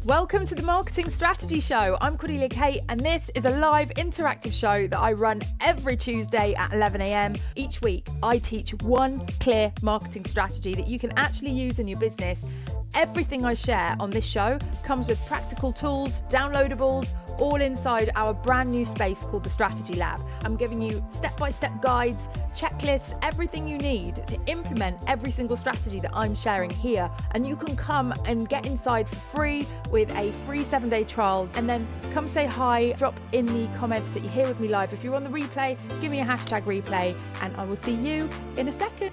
Welcome to the Marketing Strategy Show. I'm Cordelia Kate, and this is a live interactive show that I run every Tuesday at 11 a.m. Each week, I teach one clear marketing strategy that you can actually use in your business. Everything I share on this show comes with practical tools, downloadables, all inside our brand new space called the Strategy Lab. I'm giving you step-by-step guides, checklists, everything you need to implement every single strategy that I'm sharing here. And you can come and get inside for free with a free 7-day trial, and then come say hi, drop in the comments that you're here with me live. If you're on the replay, give me a hashtag replay, and I will see you in a second.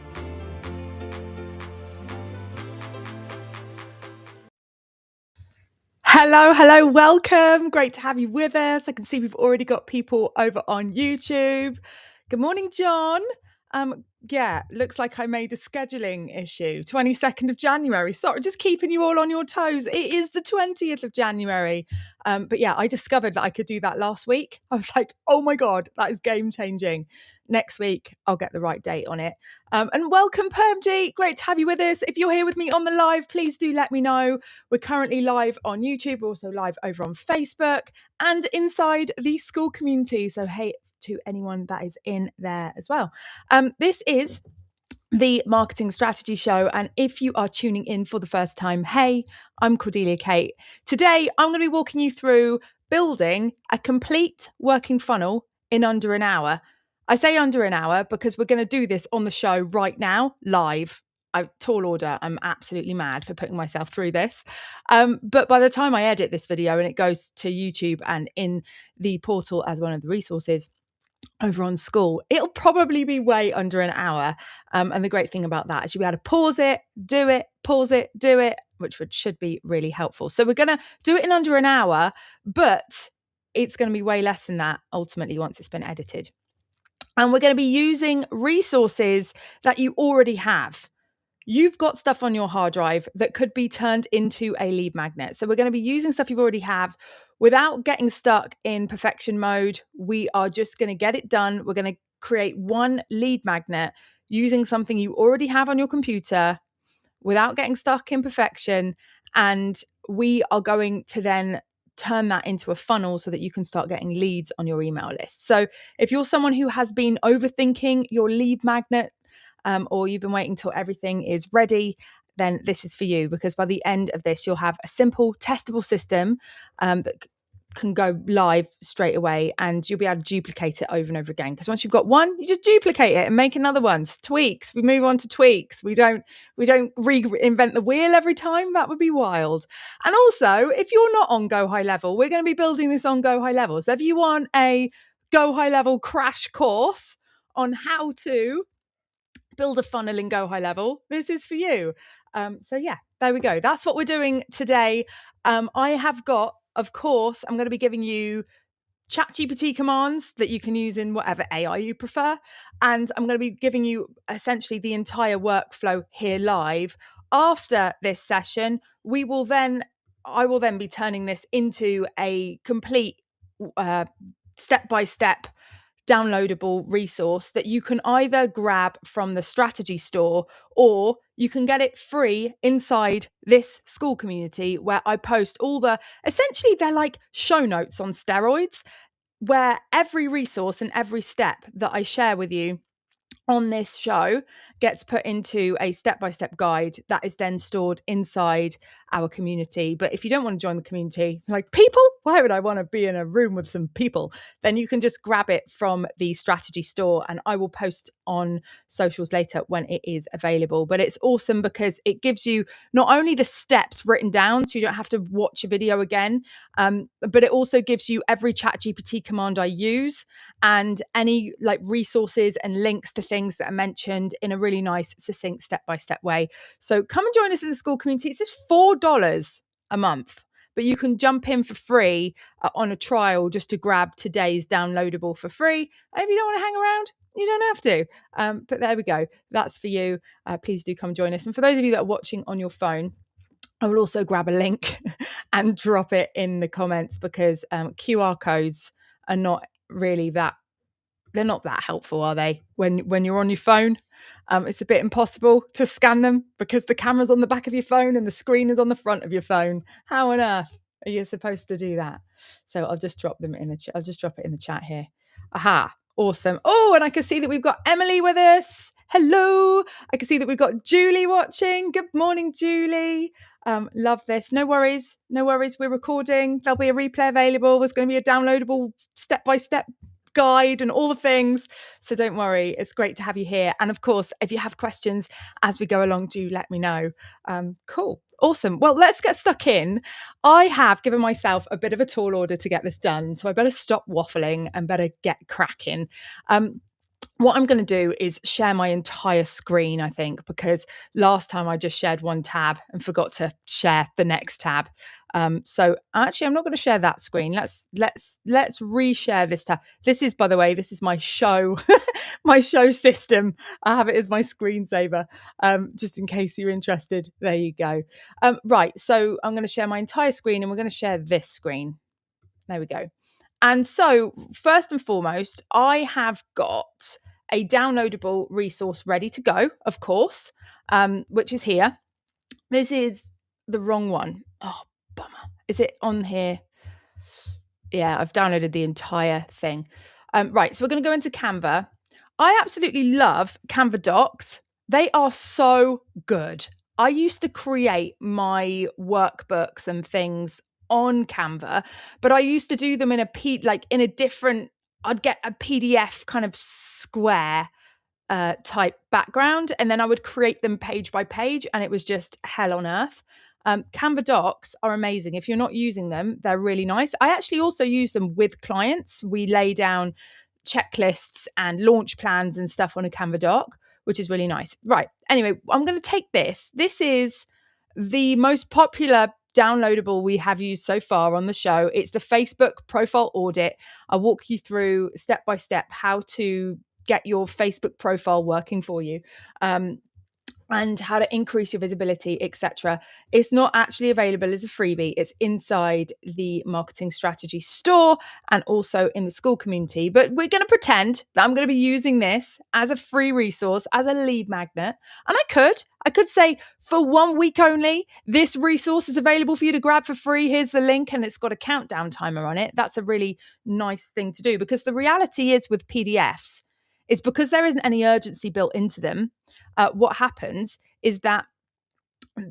Hello, welcome. Great to have you with us. I can see we've already got people over on YouTube. Good morning, John. Looks like I made a scheduling issue. 22nd of January. Sorry, just keeping you all on your toes. It is the 20th of January. But yeah, I discovered that I could do that last week. I was like, oh my God, that is game changing. Next week, I'll get the right date on it. And welcome, Permji. Great to have you with us. If you're here with me on the live, please do let me know. We're currently live on YouTube. We're also live over on Facebook and inside the school community. So hey, to anyone that is in there as well. This is the Marketing Strategy Show. And if you are tuning in for the first time, hey, I'm Cordelia Kate. Today, I'm going to be walking you through building a complete working funnel in under an hour. I say under an hour because we're going to do this on the show right now, live. Tall order. I'm absolutely mad for putting myself through this. But by the time I edit this video and it goes to YouTube and in the portal as one of the resources over on school, it'll probably be way under an hour. And the great thing about that is you'll be able to pause it, do it, pause it, do it, which should be really helpful. So we're going to do it in under an hour, but it's going to be way less than that ultimately once it's been edited. And we're going to be using resources that you already have. You've got stuff on your hard drive that could be turned into a lead magnet. So we're going to be using stuff you already have without getting stuck in perfection mode. We are just going to get it done. We're going to create one lead magnet using something you already have on your computer without getting stuck in perfection. And we are going to then turn that into a funnel so that you can start getting leads on your email list. So if you're someone who has been overthinking your lead magnet, or you've been waiting till everything is ready, then this is for you, because by the end of this, you'll have a simple testable system that can go live straight away, and you'll be able to duplicate it over and over again. Because once you've got one, you just duplicate it and make another one. Just tweaks. We move on to tweaks. We don't reinvent the wheel every time. That would be wild. And also, if you're not on Go High Level, we're going to be building this on Go High Level. So if you want a Go High Level crash course on how to build a funnel in Go High Level, this is for you. So yeah, there we go. That's what we're doing today. I have got, of course, I'm going to be giving you ChatGPT commands that you can use in whatever AI you prefer. And I'm going to be giving you essentially the entire workflow here live. After this session, I will then be turning this into a complete step-by-step downloadable resource that you can either grab from the strategy store, or you can get it free inside this school community where I post essentially they're like show notes on steroids, where every resource and every step that I share with you on this show gets put into a step-by-step guide that is then stored inside our community. But if you don't want to join the community, like people, why would I want to be in a room with some people? Then you can just grab it from the strategy store, and I will post on socials later when it is available. But it's awesome because it gives you not only the steps written down, so you don't have to watch a video again, but it also gives you every ChatGPT command I use and any like resources and links to things that are mentioned in a really nice, succinct, step-by-step way. So come and join us in the school community. It's just $4 a month, but you can jump in for free on a trial just to grab today's downloadable for free. And if you don't want to hang around, you don't have to. But there we go. That's for you. Please do come join us. And for those of you that are watching on your phone, I will also grab a link and drop it in the comments, because QR codes are not really that they're not that helpful, are they? When you're on your phone, it's a bit impossible to scan them because the camera's on the back of your phone and the screen is on the front of your phone. How on earth are you supposed to do that? So I'll just drop them in the I'll just drop it in the chat here. Aha, awesome. Oh, and I can see that we've got Emily with us. Hello. I can see that we've got Julie watching. Good morning, Julie. Love this. No worries. No worries. We're recording. There'll be a replay available. There's going to be a downloadable step-by-step guide and all the things. So don't worry. It's great to have you here. And of course, if you have questions as we go along, do let me know. Cool. Awesome. Well, let's get stuck in. I have given myself a bit of a tall order to get this done. So I better stop waffling and better get cracking. What I'm going to do is share my entire screen, I think, because last time I just shared one tab and forgot to share the next tab. So actually, I'm not going to share that screen. Let's reshare this tab. This is, by the way, this is my show, my show system. I have it as my screensaver, just in case you're interested. There you go. Right. So I'm going to share my entire screen, and we're going to share this screen. There we go. And so, first and foremost, I have got a downloadable resource ready to go, of course, which is here. This is the wrong one. Oh, bummer. Is it on here? Yeah, I've downloaded the entire thing. Right, so we're going to go into Canva. I absolutely love Canva docs. They are so good. I used to create my workbooks and things on Canva, but I used to do them in a different, I'd get a PDF kind of square type background, and then I would create them page by page, and it was just hell on earth. Canva docs are amazing. If you're not using them, they're really nice. I actually also use them with clients. We lay down checklists and launch plans and stuff on a Canva doc, which is really nice. Right. Anyway, I'm going to take this. This is the most popular downloadable we have used so far on the show. It's the Facebook profile audit. I'll walk you through step by step how to get your Facebook profile working for you. And how to increase your visibility, etc. It's not actually available as a freebie. It's inside the Marketing Strategy store and also in the school community. But we're going to pretend that I'm going to be using this as a free resource, as a lead magnet. And I could say for 1 week only, this resource is available for you to grab for free. Here's the link, and it's got a countdown timer on it. That's a really nice thing to do, because the reality is with PDFs is because there isn't any urgency built into them. What happens is that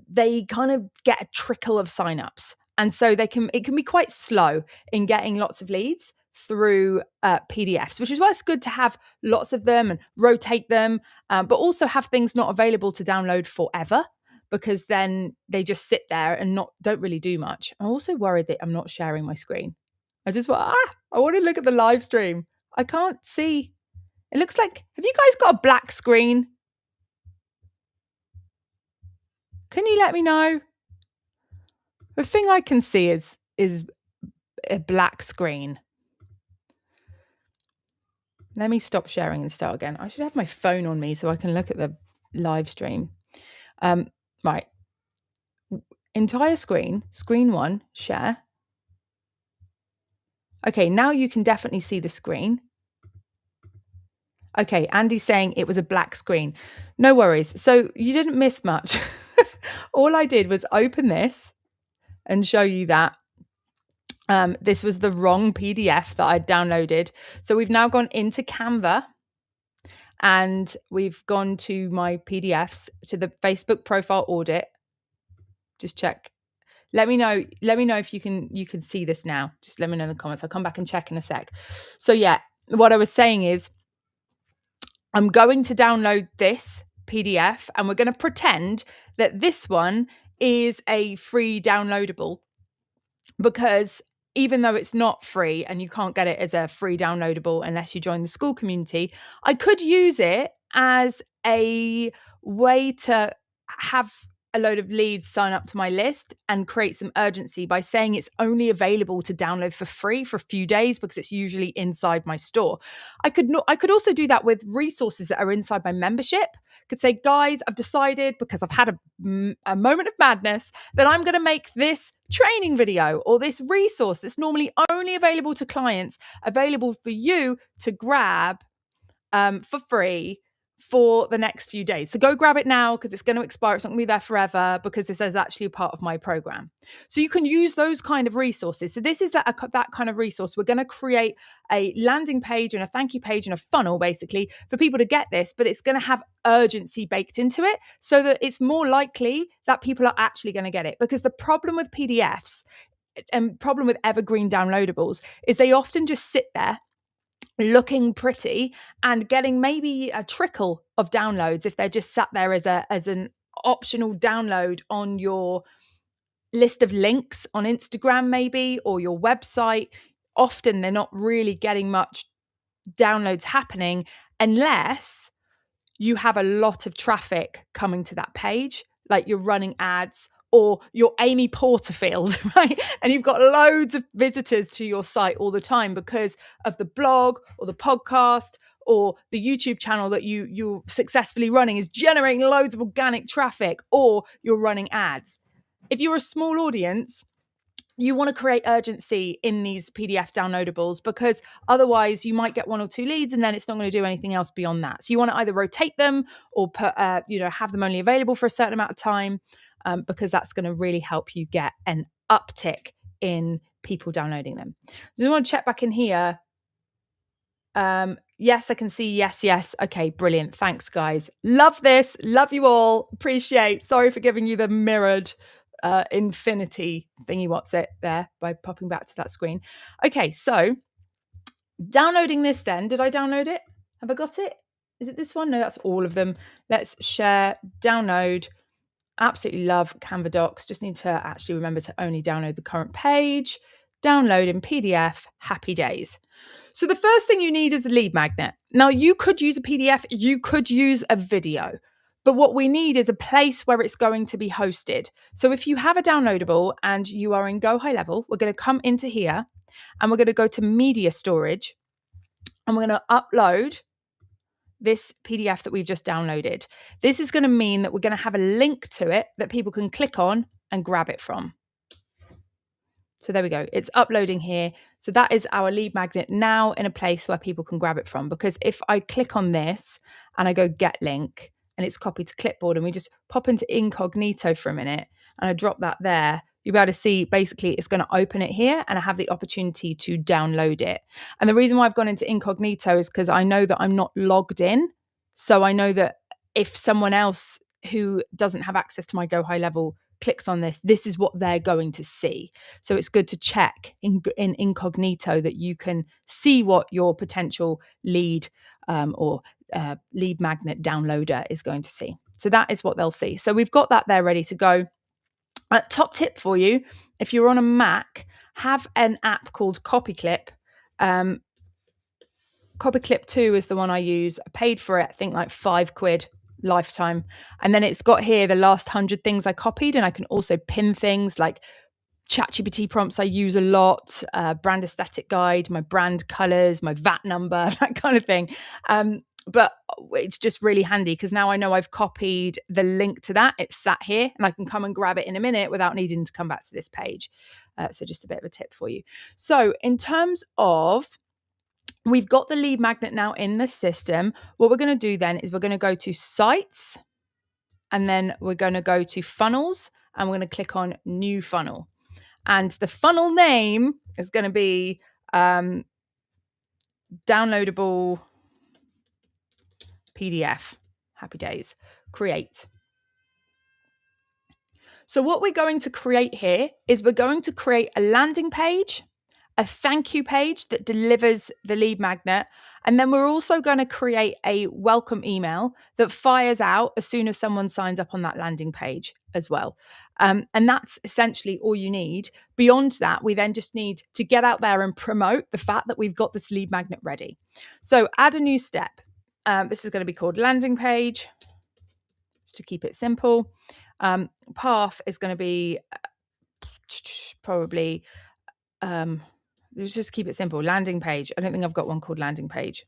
they kind of get a trickle of signups, and so it can be quite slow in getting lots of leads through PDFs, which is why it's good to have lots of them and rotate them, but also have things not available to download forever, because then they just sit there and don't really do much. I'm also worried that I'm not sharing my screen. I want to look at the live stream. I can't see. It looks like, have you guys got a black screen? Can you let me know? The thing I can see is a black screen. Let me stop sharing and start again. I should have my phone on me so I can look at the live stream. Right. Entire screen, screen 1, share. Okay, now you can definitely see the screen. Okay, Andy's saying it was a black screen. No worries. So you didn't miss much. All I did was open this and show you that this was the wrong PDF that I'd downloaded. So we've now gone into Canva and we've gone to my PDFs, to the Facebook profile audit. Just check. Let me know if you can see this now. Just let me know in the comments. I'll come back and check in a sec. So yeah, what I was saying is I'm going to download this PDF and we're going to pretend that this one is a free downloadable, because even though it's not free and you can't get it as a free downloadable unless you join the school community, I could use it as a way to have a load of leads sign up to my list and create some urgency by saying it's only available to download for free for a few days, because it's usually inside my store. I could also do that with resources that are inside my membership. I could say, guys, I've decided, because I've had a moment of madness, that I'm going to make this training video or this resource that's normally only available to clients available for you to grab for free for the next few days. So go grab it now because it's going to expire. It's not going to be there forever because this is actually a part of my program. So you can use those kind of resources. So this is that kind of resource. We're going to create a landing page and a thank you page and a funnel basically for people to get this, but it's going to have urgency baked into it so that it's more likely that people are actually going to get it. Because the problem with PDFs and problem with evergreen downloadables is they often just sit there looking pretty and getting maybe a trickle of downloads if they're just sat there as an optional download on your list of links on Instagram maybe, or your website. Often they're not really getting much downloads happening unless you have a lot of traffic coming to that page, like you're running ads or you're Amy Porterfield, right? And you've got loads of visitors to your site all the time because of the blog or the podcast or the YouTube channel that you're successfully running is generating loads of organic traffic, or you're running ads. If you're a small audience, you want to create urgency in these PDF downloadables because otherwise you might get one or two leads and then it's not going to do anything else beyond that. So you want to either rotate them or put, have them only available for a certain amount of time because that's going to really help you get an uptick in people downloading them. So I want to check back in here. Yes, I can see. Yes. Okay, brilliant. Thanks, guys. Love this. Love you all. Appreciate. Sorry for giving you the mirrored infinity thingy what's it there by popping back to that screen. Okay, so downloading this then. Did I download it? Have I got it? Is it this one? No, that's all of them. Let's share, download. Absolutely love Canva Docs. Just need to actually remember to only download the current page. Download in PDF. Happy days. So the first thing you need is a lead magnet. Now you could use a PDF, you could use a video, but what we need is a place where it's going to be hosted. So if you have a downloadable and you are in Go High Level, we're going to come into here and we're going to go to media storage and we're going to upload this PDF that we've just downloaded. This is going to mean that we're going to have a link to it that people can click on and grab it from. So there we go. It's uploading here. So that is our lead magnet now in a place where people can grab it from. Because if I click on this and I go get link and it's copied to clipboard and we just pop into incognito for a minute and I drop that there, you'll be able to see basically it's going to open it here and I have the opportunity to download it. And the reason why I've gone into incognito is because I know that I'm not logged in. So I know that if someone else who doesn't have access to my Go High Level clicks on this, this is what they're going to see. So it's good to check in incognito that you can see what your potential lead or lead magnet downloader is going to see. So that is what they'll see. So we've got that there ready to go. Top tip for you, if you're on a Mac, have an app called CopyClip. CopyClip 2 is the one I use. I paid for it, I think like £5 lifetime. And then it's got here the last 100 things I copied, and I can also pin things like ChatGPT prompts I use a lot, brand aesthetic guide, my brand colors, my VAT number, that kind of thing. But it's just really handy because now I know I've copied the link to that. It's sat here and I can come and grab it in a minute without needing to come back to this page. So just a bit of a tip for you. So in terms of, we've got the lead magnet now in the system. What we're going to do then is we're going to go to sites and then we're going to go to funnels and we're going to click on new funnel. And the funnel name is going to be downloadable PDF. Happy days. Create. So what we're going to create here is we're going to create a landing page, a thank you page that delivers the lead magnet. And then we're also going to create a welcome email that fires out as soon as someone signs up on that landing page as well. And that's essentially all you need. Beyond that, we then just need to get out there and promote the fact that we've got this lead magnet ready. So add a new step. This is going to be called landing page, just to keep it simple. Path is going to be probably... let's just keep it simple. Landing page. I don't think I've got one called landing page.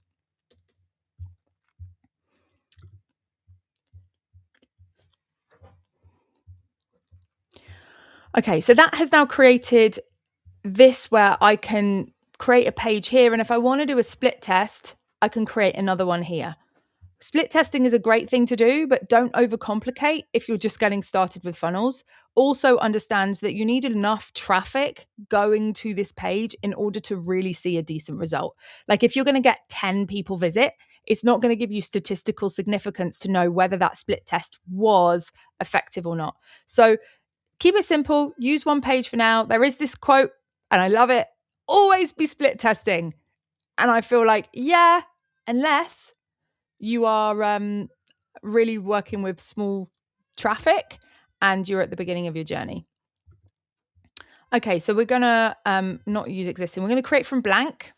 Okay, so that has now created this where I can create a page here. And if I want to do a split test, I can create another one here. Split testing is a great thing to do, but don't overcomplicate if you're just getting started with funnels. Also understands that you need enough traffic going to this page in order to really see a decent result. Like if you're going to get 10 people visit, it's not going to give you statistical significance to know whether that split test was effective or not. So keep it simple, use one page for now. There is this quote, and I love it. Always be split testing. And I feel like, yeah, unless you are really working with small traffic and you're at the beginning of your journey. Okay, so we're going to not use existing. We're going to create from blank.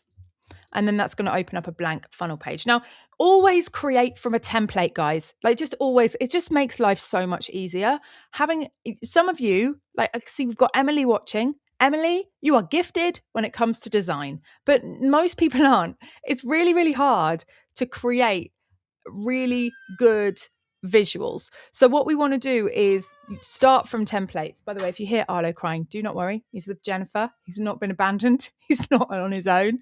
And then that's going to open up a blank funnel page. Now, always create from a template, guys. Like just always, it just makes life so much easier. Having some of you, like I see we've got Emily watching. Emily, you are gifted when it comes to design, but most people aren't. It's really, really hard to create really good visuals. So what we want to do is start from templates. By the way, if you hear Arlo crying, do not worry. He's with Jennifer. He's not been abandoned. He's not on his own.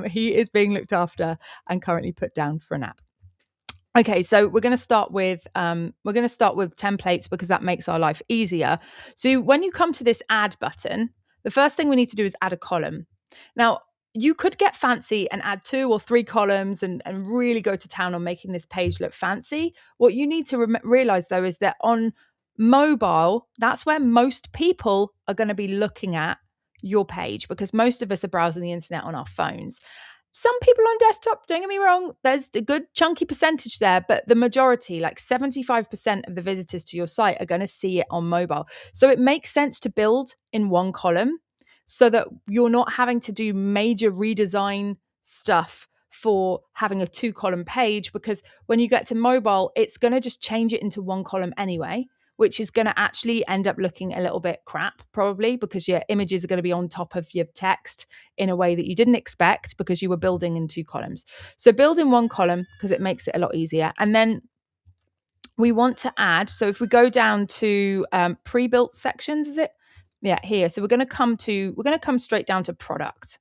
He is being looked after and currently put down for a nap. Okay, so we're going to start with templates because that makes our life easier. So when you come to this add button, the first thing we need to do is add a column. Now, you could get fancy and add 2 or 3 columns and really go to town on making this page look fancy. What you need to realize, though, is that on mobile, that's where most people are going to be looking at your page because most of us are browsing the internet on our phones. Some people on desktop, don't get me wrong, there's a good chunky percentage there, but the majority, like 75% of the visitors to your site are going to see it on mobile. So it makes sense to build in one column so that you're not having to do major redesign stuff for having a 2-column page, because when you get to mobile, it's going to just change it into 1 column anyway, which is going to actually end up looking a little bit crap, probably because your images are going to be on top of your text in a way that you didn't expect because you were building in 2 columns. So build in 1 column because it makes it a lot easier. And then we want to add, so if we go down to pre-built sections, is it? Yeah, here. So we're going to come straight down to product,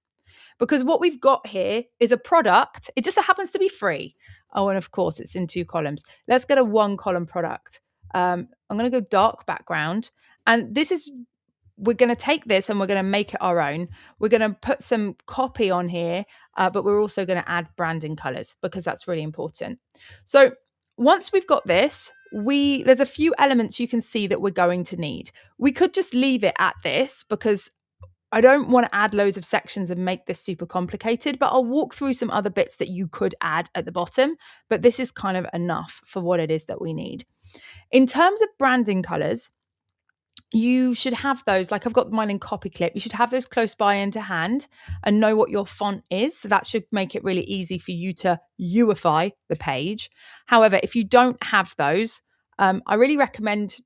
because what we've got here is a product. It just so happens to be free. Oh, and of course it's in 2 columns. Let's get a 1-column product. I'm going to go dark background. And we're going to take this and we're going to make it our own. We're going to put some copy on here, but we're also going to add branding colors because that's really important. So once we've got this, there's a few elements you can see that we're going to need. We could just leave it at this because I don't want to add loads of sections and make this super complicated, but I'll walk through some other bits that you could add at the bottom. But this is kind of enough for what it is that we need. In terms of branding colors, you should have those, like I've got mine in copy clip. You should have those close by and to hand and know what your font is. So that should make it really easy for you to youify the page. However, if you don't have those, I really recommend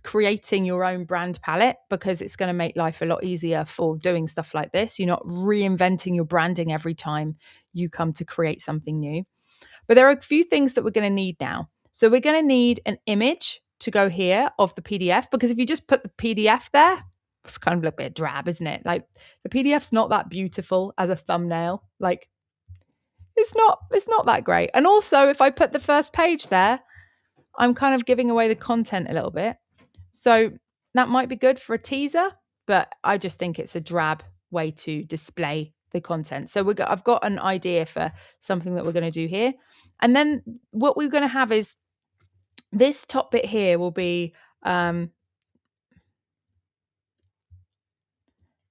creating your own brand palette because it's going to make life a lot easier for doing stuff like this. You're not reinventing your branding every time you come to create something new. But there are a few things that we're going to need now. So we're going to need an image to go here of the PDF, because if you just put the PDF there, it's kind of a bit drab, isn't it? Like the PDF's not that beautiful as a thumbnail. Like it's not that great. And also if I put the first page there, I'm kind of giving away the content a little bit. So that might be good for a teaser, but I just think it's a drab way to display the content. So I've got an idea for something that we're going to do here. And then what we're going to have is this top bit here will be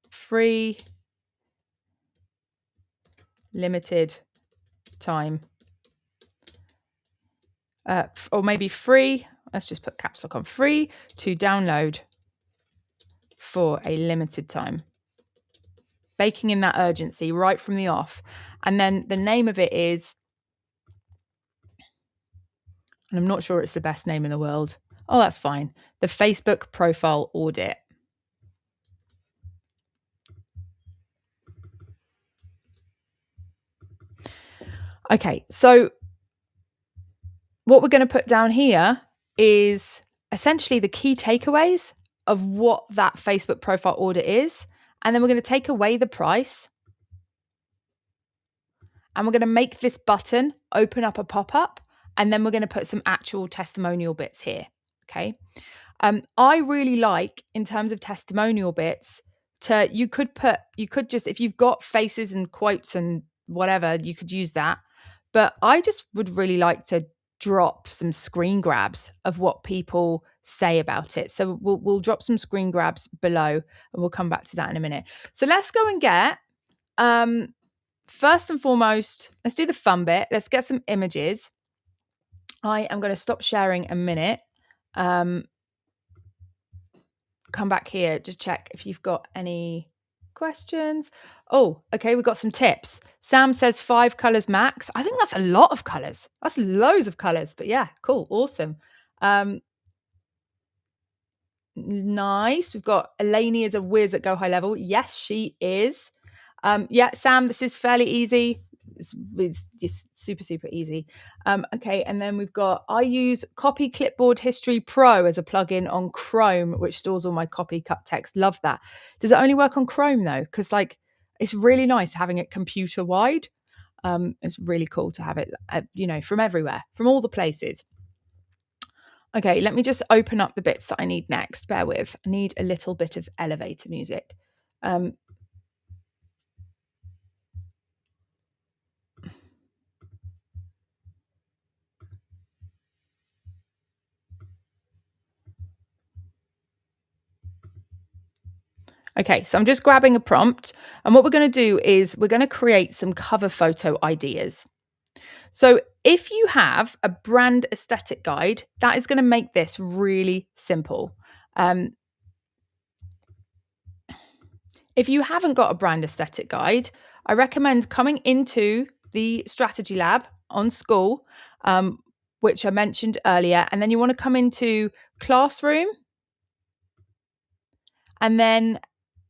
free limited time, or maybe free. Let's just put caps lock on, free to download for a limited time. Baking in that urgency right from the off. And then the name of it is, and I'm not sure it's the best name in the world. Oh, that's fine. The Facebook profile audit. Okay, so what we're going to put down here is essentially the key takeaways of what that Facebook profile audit is. And then we're going to take away the price. and we're going to make this button open up a pop-up, and then we're going to put some actual testimonial bits here. Okay. I really like, in terms of testimonial bits, you could just, if you've got faces and quotes and whatever, you could use that. But I just would really like to drop some screen grabs of what people say about it. So we'll drop some screen grabs below, and we'll come back to that in a minute. So let's go and get, first and foremost, let's do the fun bit. Let's get some images. I am going to stop sharing a minute. Come back here, just check if you've got any questions. Oh, okay, we've got some tips. Sam says 5 colors max. I think that's a lot of colors. That's loads of colors, but yeah, cool, awesome. Nice. We've got Eleni is a whiz at Go High Level. Yes, she is. Yeah, Sam, this is fairly easy. It's just super, super easy. Okay, and then we've got, I use Copy Clipboard History Pro as a plugin on Chrome, which stores all my copy cut text. Love that. Does it only work on Chrome though? Because like, it's really nice having it computer wide. It's really cool to have it, from everywhere, from all the places. Okay, let me just open up the bits that I need next. Bear with. I need a little bit of elevator music. Okay, so I'm just grabbing a prompt. And what we're going to do is we're going to create some cover photo ideas. So if you have a brand aesthetic guide, that is going to make this really simple. If you haven't got a brand aesthetic guide, I recommend coming into the strategy lab on school, which I mentioned earlier. And then you want to come into classroom, and then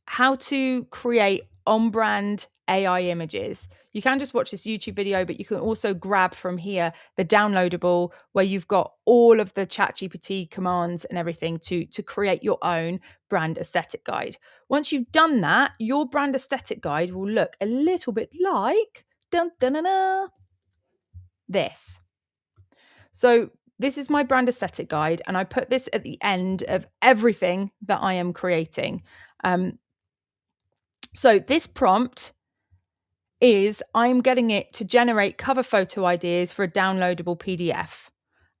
how to create on-brand AI images. You can just watch this YouTube video, but you can also grab from here the downloadable, where you've got all of the ChatGPT commands and everything to create your own brand aesthetic guide. Once you've done that, your brand aesthetic guide will look a little bit like this. So this is my brand aesthetic guide, and I put this at the end of everything that I am creating. So this prompt is, I'm getting it to generate cover photo ideas for a downloadable PDF.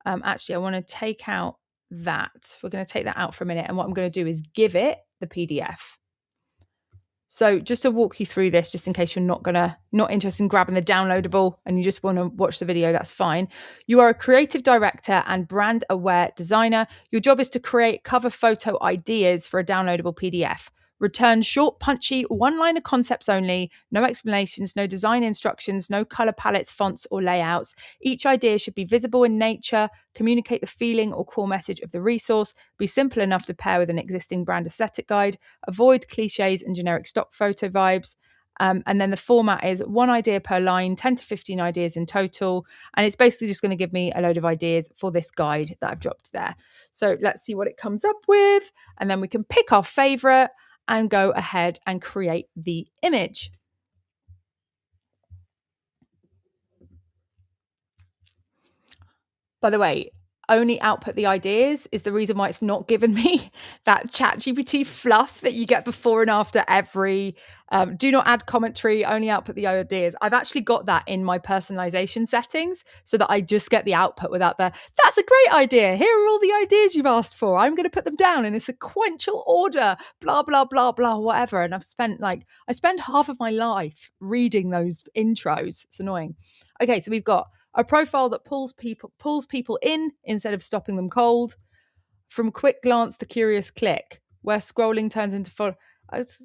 Actually, I want to take out that. We're going to take that out for a minute. And what I'm going to do is give it the PDF. So just to walk you through this, just in case you're not interested in grabbing the downloadable and you just want to watch the video, that's fine. You are a creative director and brand aware designer. Your job is to create cover photo ideas for a downloadable PDF. Return short, punchy, one-liner concepts only, no explanations, no design instructions, no color palettes, fonts, or layouts. Each idea should be visible in nature, communicate the feeling or core message of the resource, be simple enough to pair with an existing brand aesthetic guide, avoid cliches and generic stock photo vibes. And then the format is 1 idea per line, 10 to 15 ideas in total. And it's basically just going to give me a load of ideas for this guide that I've dropped there. So let's see what it comes up with. And then we can pick our favorite and go ahead and create the image. By the way, only output the ideas is the reason why it's not given me that ChatGPT fluff that you get before and after every do not add commentary, only output the ideas. I've actually got that in my personalization settings so that I just get the output without that's a great idea. Here are all the ideas you've asked for. I'm going to put them down in a sequential order, blah, blah, blah, blah, whatever. And I spend half of my life reading those intros. It's annoying. Okay, so we've got a profile that pulls people in instead of stopping them cold. From quick glance to curious click, where scrolling turns into It's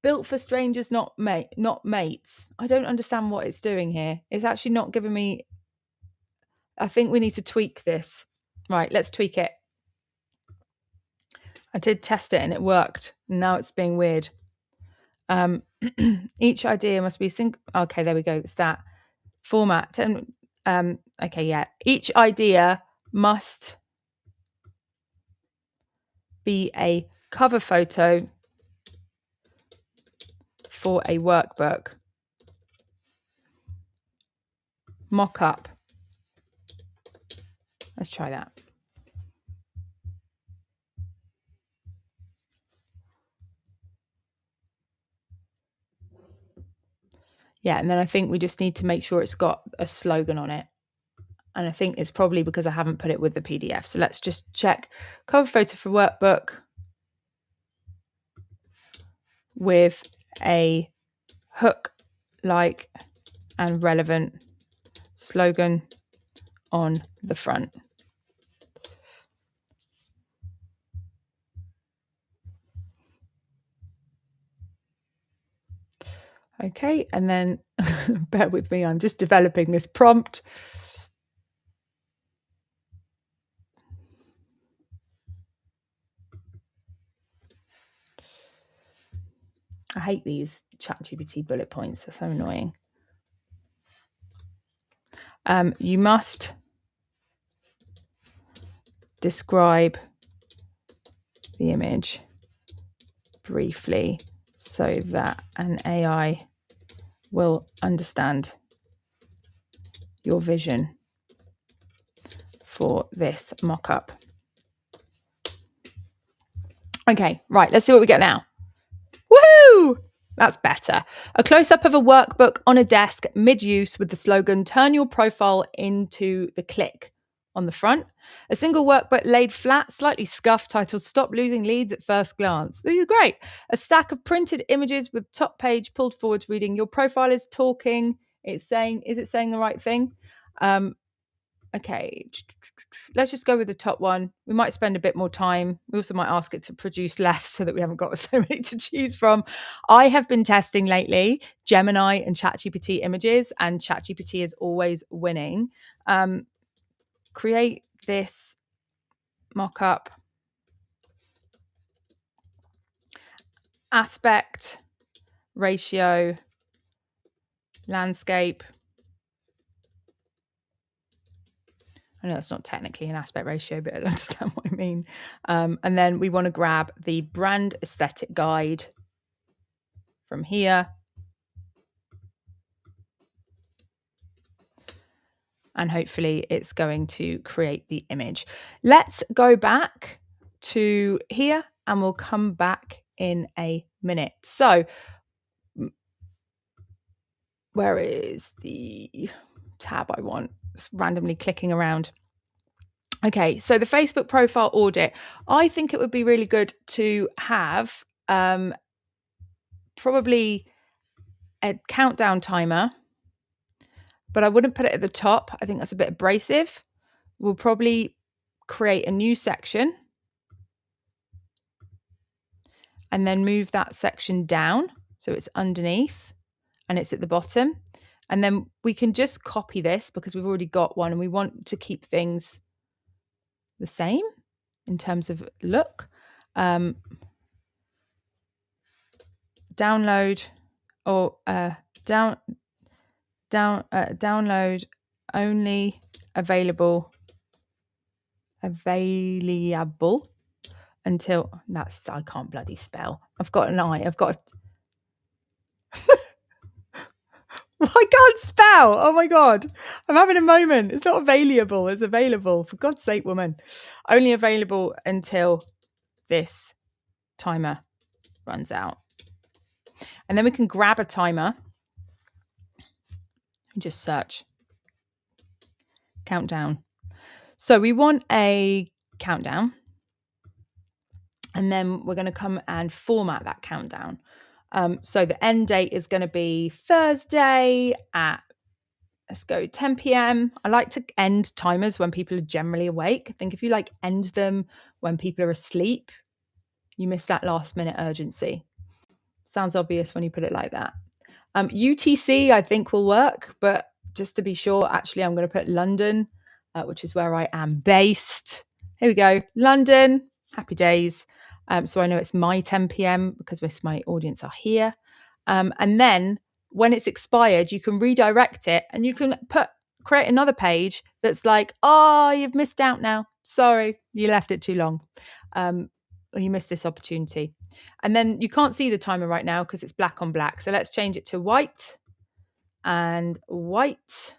built for strangers, not mates. I don't understand what it's doing here. It's actually not giving me. I think we need to tweak this. Right, let's tweak it. I did test it and it worked. Now it's being weird. Each idea must be Okay, there we go. It's that format. And okay, yeah. Each idea must be a cover photo for a workbook. mock-up. Let's try that. Yeah, and then I think we just need to make sure it's got a slogan on it. And I think it's probably because I haven't put it with the PDF. So let's just check cover photo for workbook with a hook-like and relevant slogan on the front. Okay, and then bear with me, I'm just developing this prompt. I hate these ChatGPT bullet points, they're so annoying. You must describe the image briefly so that an AI will understand your vision for this mock-up. Okay, right, let's see what we get now. Woohoo! That's better. A close-up of a workbook on a desk mid-use with the slogan, turn your profile into the click on the front. A single workbook laid flat, slightly scuffed, titled Stop Losing Leads at First Glance. These are great. A stack of printed images with top page pulled forwards reading, your profile is talking. It's saying, is it saying the right thing? Okay, let's just go with the top one. We might spend a bit more time. We also might ask it to produce less so that we haven't got so many to choose from. I have been testing lately Gemini and ChatGPT images, and ChatGPT is always winning. Create this mock-up. Aspect, ratio, landscape. I know that's not technically an aspect ratio, but I understand what I mean. And then we want to grab the brand aesthetic guide from here. And hopefully it's going to create the image. Let's go back to here and we'll come back in a minute. So where is the tab I want? It's randomly clicking around. Okay, so the Facebook profile audit. I think it would be really good to have probably a countdown timer, but I wouldn't put it at the top. I think that's a bit abrasive. We'll probably create a new section and then move that section down so it's underneath and it's at the bottom. And then we can just copy this because we've already got one and we want to keep things the same in terms of look. Download or download only available until that's, I can't bloody spell. I've got an I. I've got I can't spell. Oh my God. I'm having a moment. It's not available. It's available. For God's sake, woman. Only available until this timer runs out. And then we can grab a timer and just search countdown. So we want a countdown. And then we're going to come and format that countdown. So the end date is going to be Thursday at, let's go 10 p.m. I like to end timers when people are generally awake. I think if you like end them when people are asleep, you miss that last minute urgency. Sounds obvious when you put it like that. UTC I think will work, but just to be sure, actually I'm going to put London, which is where I am based. Here we go, London, happy days. So I know it's my 10 p.m. because most of my audience are here. And then when it's expired, you can redirect it and you can create another page that's like, oh, you've missed out now. Sorry, you left it too long. Or you missed this opportunity. And then you can't see the timer right now because it's black on black. So let's change it to white and white.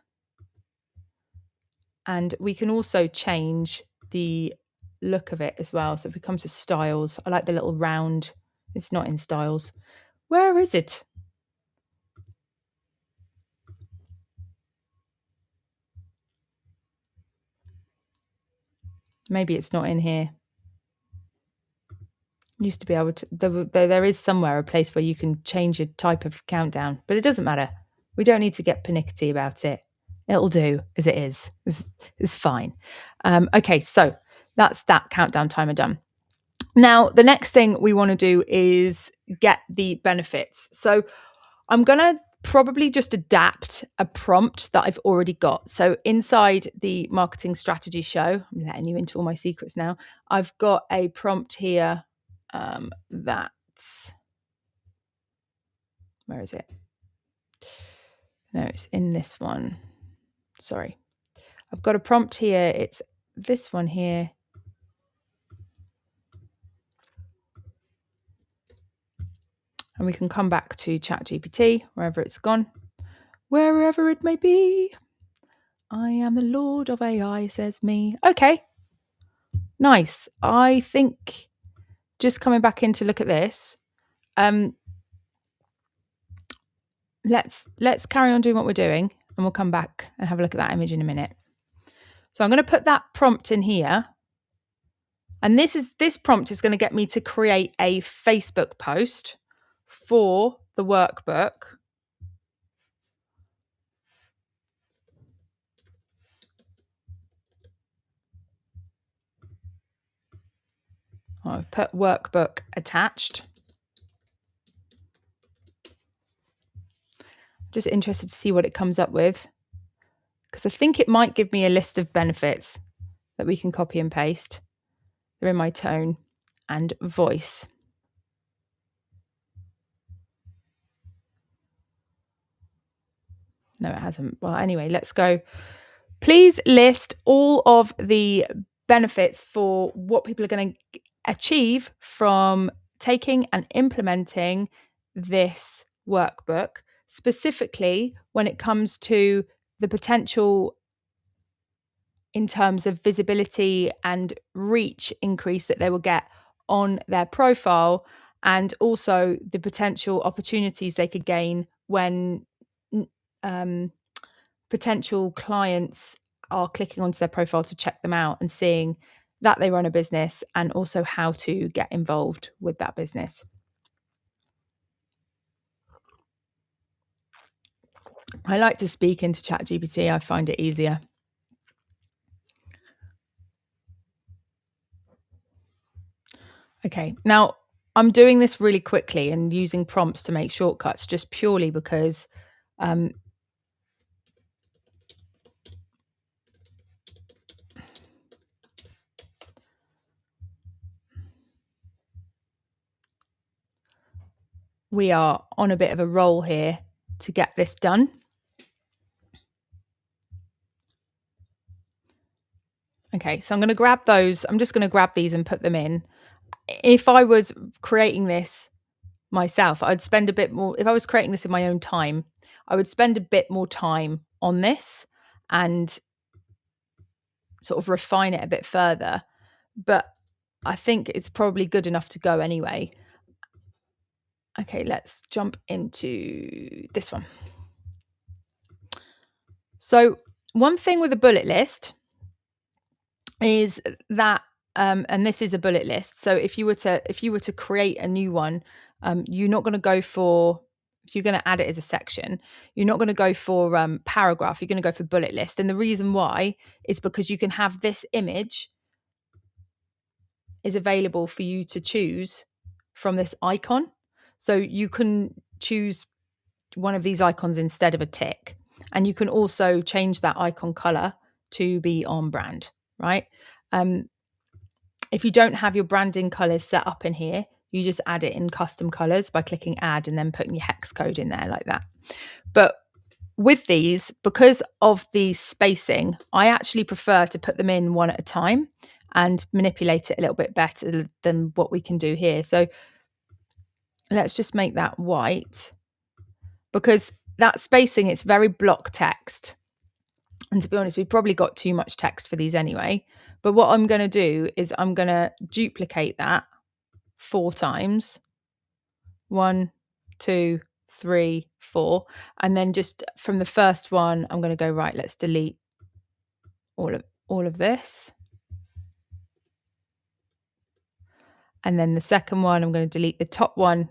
And we can also change the look of it as well. So if we come to styles, I like the little round. It's not in styles. Where is it? Maybe it's not in here. Used to be able to, there is somewhere a place where you can change your type of countdown, but it doesn't matter. We don't need to get pernickety about it. It'll do as it is. It's fine. Okay, so that's that countdown timer done. Now, the next thing we want to do is get the benefits. So I'm going to probably just adapt a prompt that I've already got. So inside the marketing strategy show, I'm letting you into all my secrets now. I've got a prompt here that's, where is it? No, it's in this one. Sorry. I've got a prompt here. It's this one here. And we can come back to ChatGPT, wherever it's gone, wherever it may be. I am the Lord of AI, says me. Okay, nice. I think just coming back in to look at this, let's carry on doing what we're doing, and we'll come back and have a look at that image in a minute. So I'm going to put that prompt in here. And this prompt is going to get me to create a Facebook post for the workbook. I've put workbook attached. Just interested to see what it comes up with, because I think it might give me a list of benefits that we can copy and paste. They're in my tone and voice. No, it hasn't. Well, anyway, let's go. Please list all of the benefits for what people are going to achieve from taking and implementing this workbook, specifically when it comes to the potential in terms of visibility and reach increase that they will get on their profile, and also the potential opportunities they could gain when potential clients are clicking onto their profile to check them out and seeing that they run a business, and also how to get involved with that business. I like to speak into ChatGPT. I find it easier. Okay, now I'm doing this really quickly and using prompts to make shortcuts, just purely because we are on a bit of a roll here to get this done. Okay, so I'm going to grab those. I'm just going to grab these and put them in. If I was creating this myself, I'd spend a bit more. If I was creating this in my own time, I would spend a bit more time on this and sort of refine it a bit further. But I think it's probably good enough to go anyway. Okay, let's jump into this one. So one thing with a bullet list is that, and this is a bullet list. So if you were to create a new one, you're not going to go for, if you're going to add it as a section, you're not going to go for paragraph. You're going to go for bullet list. And the reason why is because you can have this image is available for you to choose from this icon. So you can choose one of these icons instead of a tick. And you can also change that icon color to be on brand, right? If you don't have your branding colors set up in here, you just add it in custom colors by clicking add and then putting your hex code in there like that. But with these, because of the spacing, I actually prefer to put them in one at a time and manipulate it a little bit better than what we can do here. So let's just make that white, because that spacing, it's very block text. And to be honest, we've probably got too much text for these anyway. But what I'm going to do is I'm going to duplicate that 4 times. 1, 2, 3, 4. And then just from the first one, I'm going to go, right, let's delete all of this. And then the second one, I'm going to delete the top one.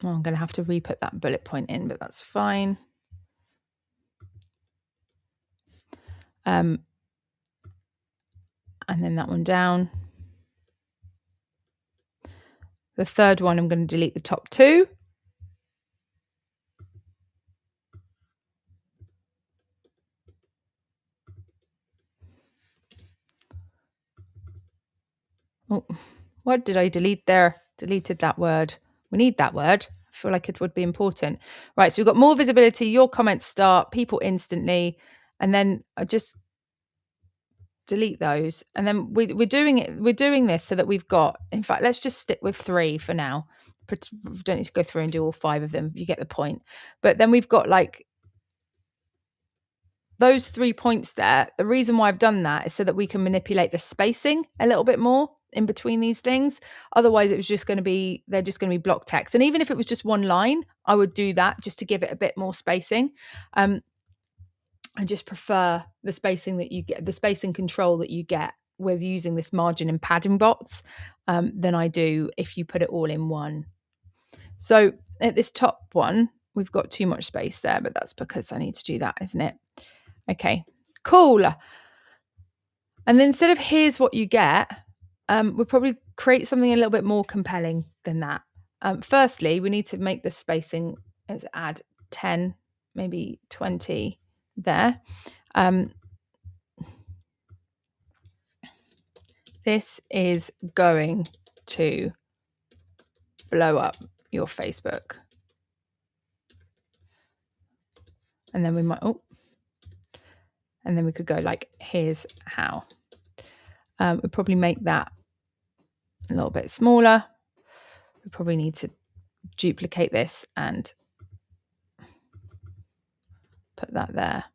Well, I'm going to have to re-put that bullet point in, but that's fine. And then that one down. The third one, I'm going to delete the top 2. Oh, what did I delete there? Deleted that word. We need that word. I feel like it would be important. Right, so we've got more visibility, your comments start, people instantly, and then I just delete those. And then we're doing this so that we've got, in fact, let's just stick with 3 for now. We don't need to go through and do all 5 of them. You get the point. But then we've got like those 3 points there. The reason why I've done that is so that we can manipulate the spacing a little bit more in between these things. Otherwise, they're just going to be block text. And even if it was just one line, I would do that just to give it a bit more spacing. I just prefer the spacing that you get, the spacing control that you get with using this margin and padding box than I do if you put it all in one. So at this top one, we've got too much space there, but that's because I need to do that, isn't it? Okay, cool. And then instead of here's what you get, we'll probably create something a little bit more compelling than that. Firstly, we need to make the spacing, let's add 10, maybe 20 there. This is going to blow up your Facebook. And then we might, and then we could go like, here's how. We'll probably make that a little bit smaller. We probably need to duplicate this and put that there.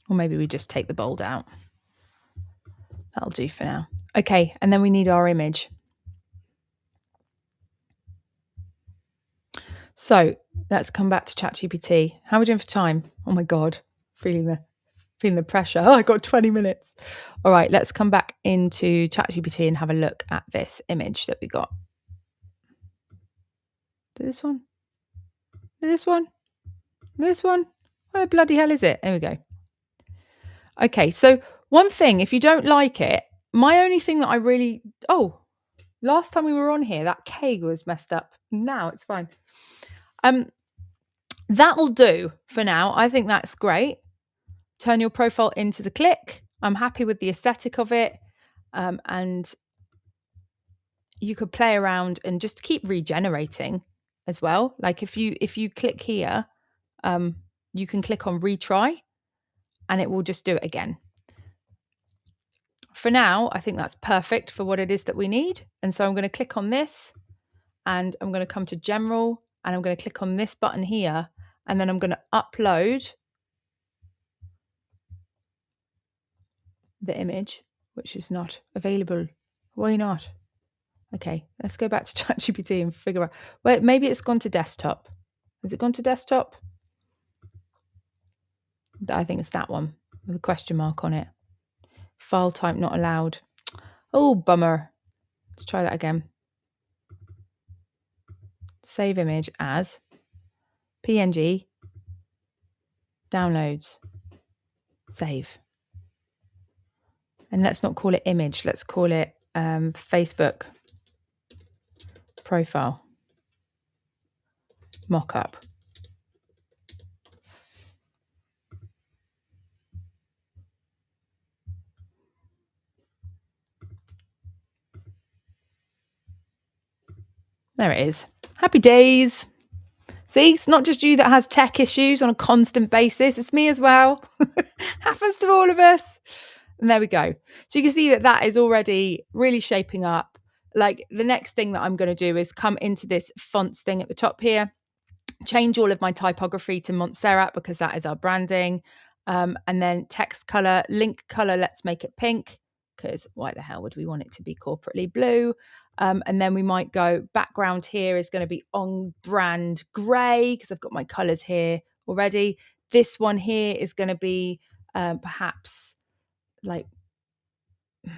Or maybe we just take the bold out. That'll do for now. Okay, and then we need our image. So let's come back to ChatGPT. How are we doing for time? Oh my God, feeling the pressure. Oh, I got 20 minutes. All right, let's come back into ChatGPT and have a look at this image that we got. This one? This one? This one? Where the bloody hell is it? There we go. Okay, so one thing, if you don't like it, my only thing that I really... Oh, last time we were on here, that K was messed up. Now it's fine. That'll do for now. I think that's great. Turn your profile into the click. I'm happy with the aesthetic of it. And you could play around and just keep regenerating as well. Like if you click here, you can click on retry and it will just do it again. For now, I think that's perfect for what it is that we need. And so I'm going to click on this and I'm going to come to general and I'm going to click on this button here and then I'm going to upload the image, which is not available. Why not? Okay, let's go back to ChatGPT and figure out. Well, maybe it's gone to desktop. Has it gone to desktop? I think it's that one with a question mark on it. File type not allowed. Oh, bummer. Let's try that again. Save image as PNG. Downloads. Save. And let's not call it image. Let's call it Facebook profile mockup. There it is. Happy days. See, it's not just you that has tech issues on a constant basis. It's me as well. Happens to all of us. And there we go. So you can see that is already really shaping up. like the next thing that I'm going to do is come into this fonts thing at the top here, change all of my typography to Montserrat because that is our branding. And then text color, link color, let's make it pink because why the hell would we want it to be corporately blue? And then we might go background here is going to be on brand gray because I've got my colors here already. This one here is going to be perhaps like, I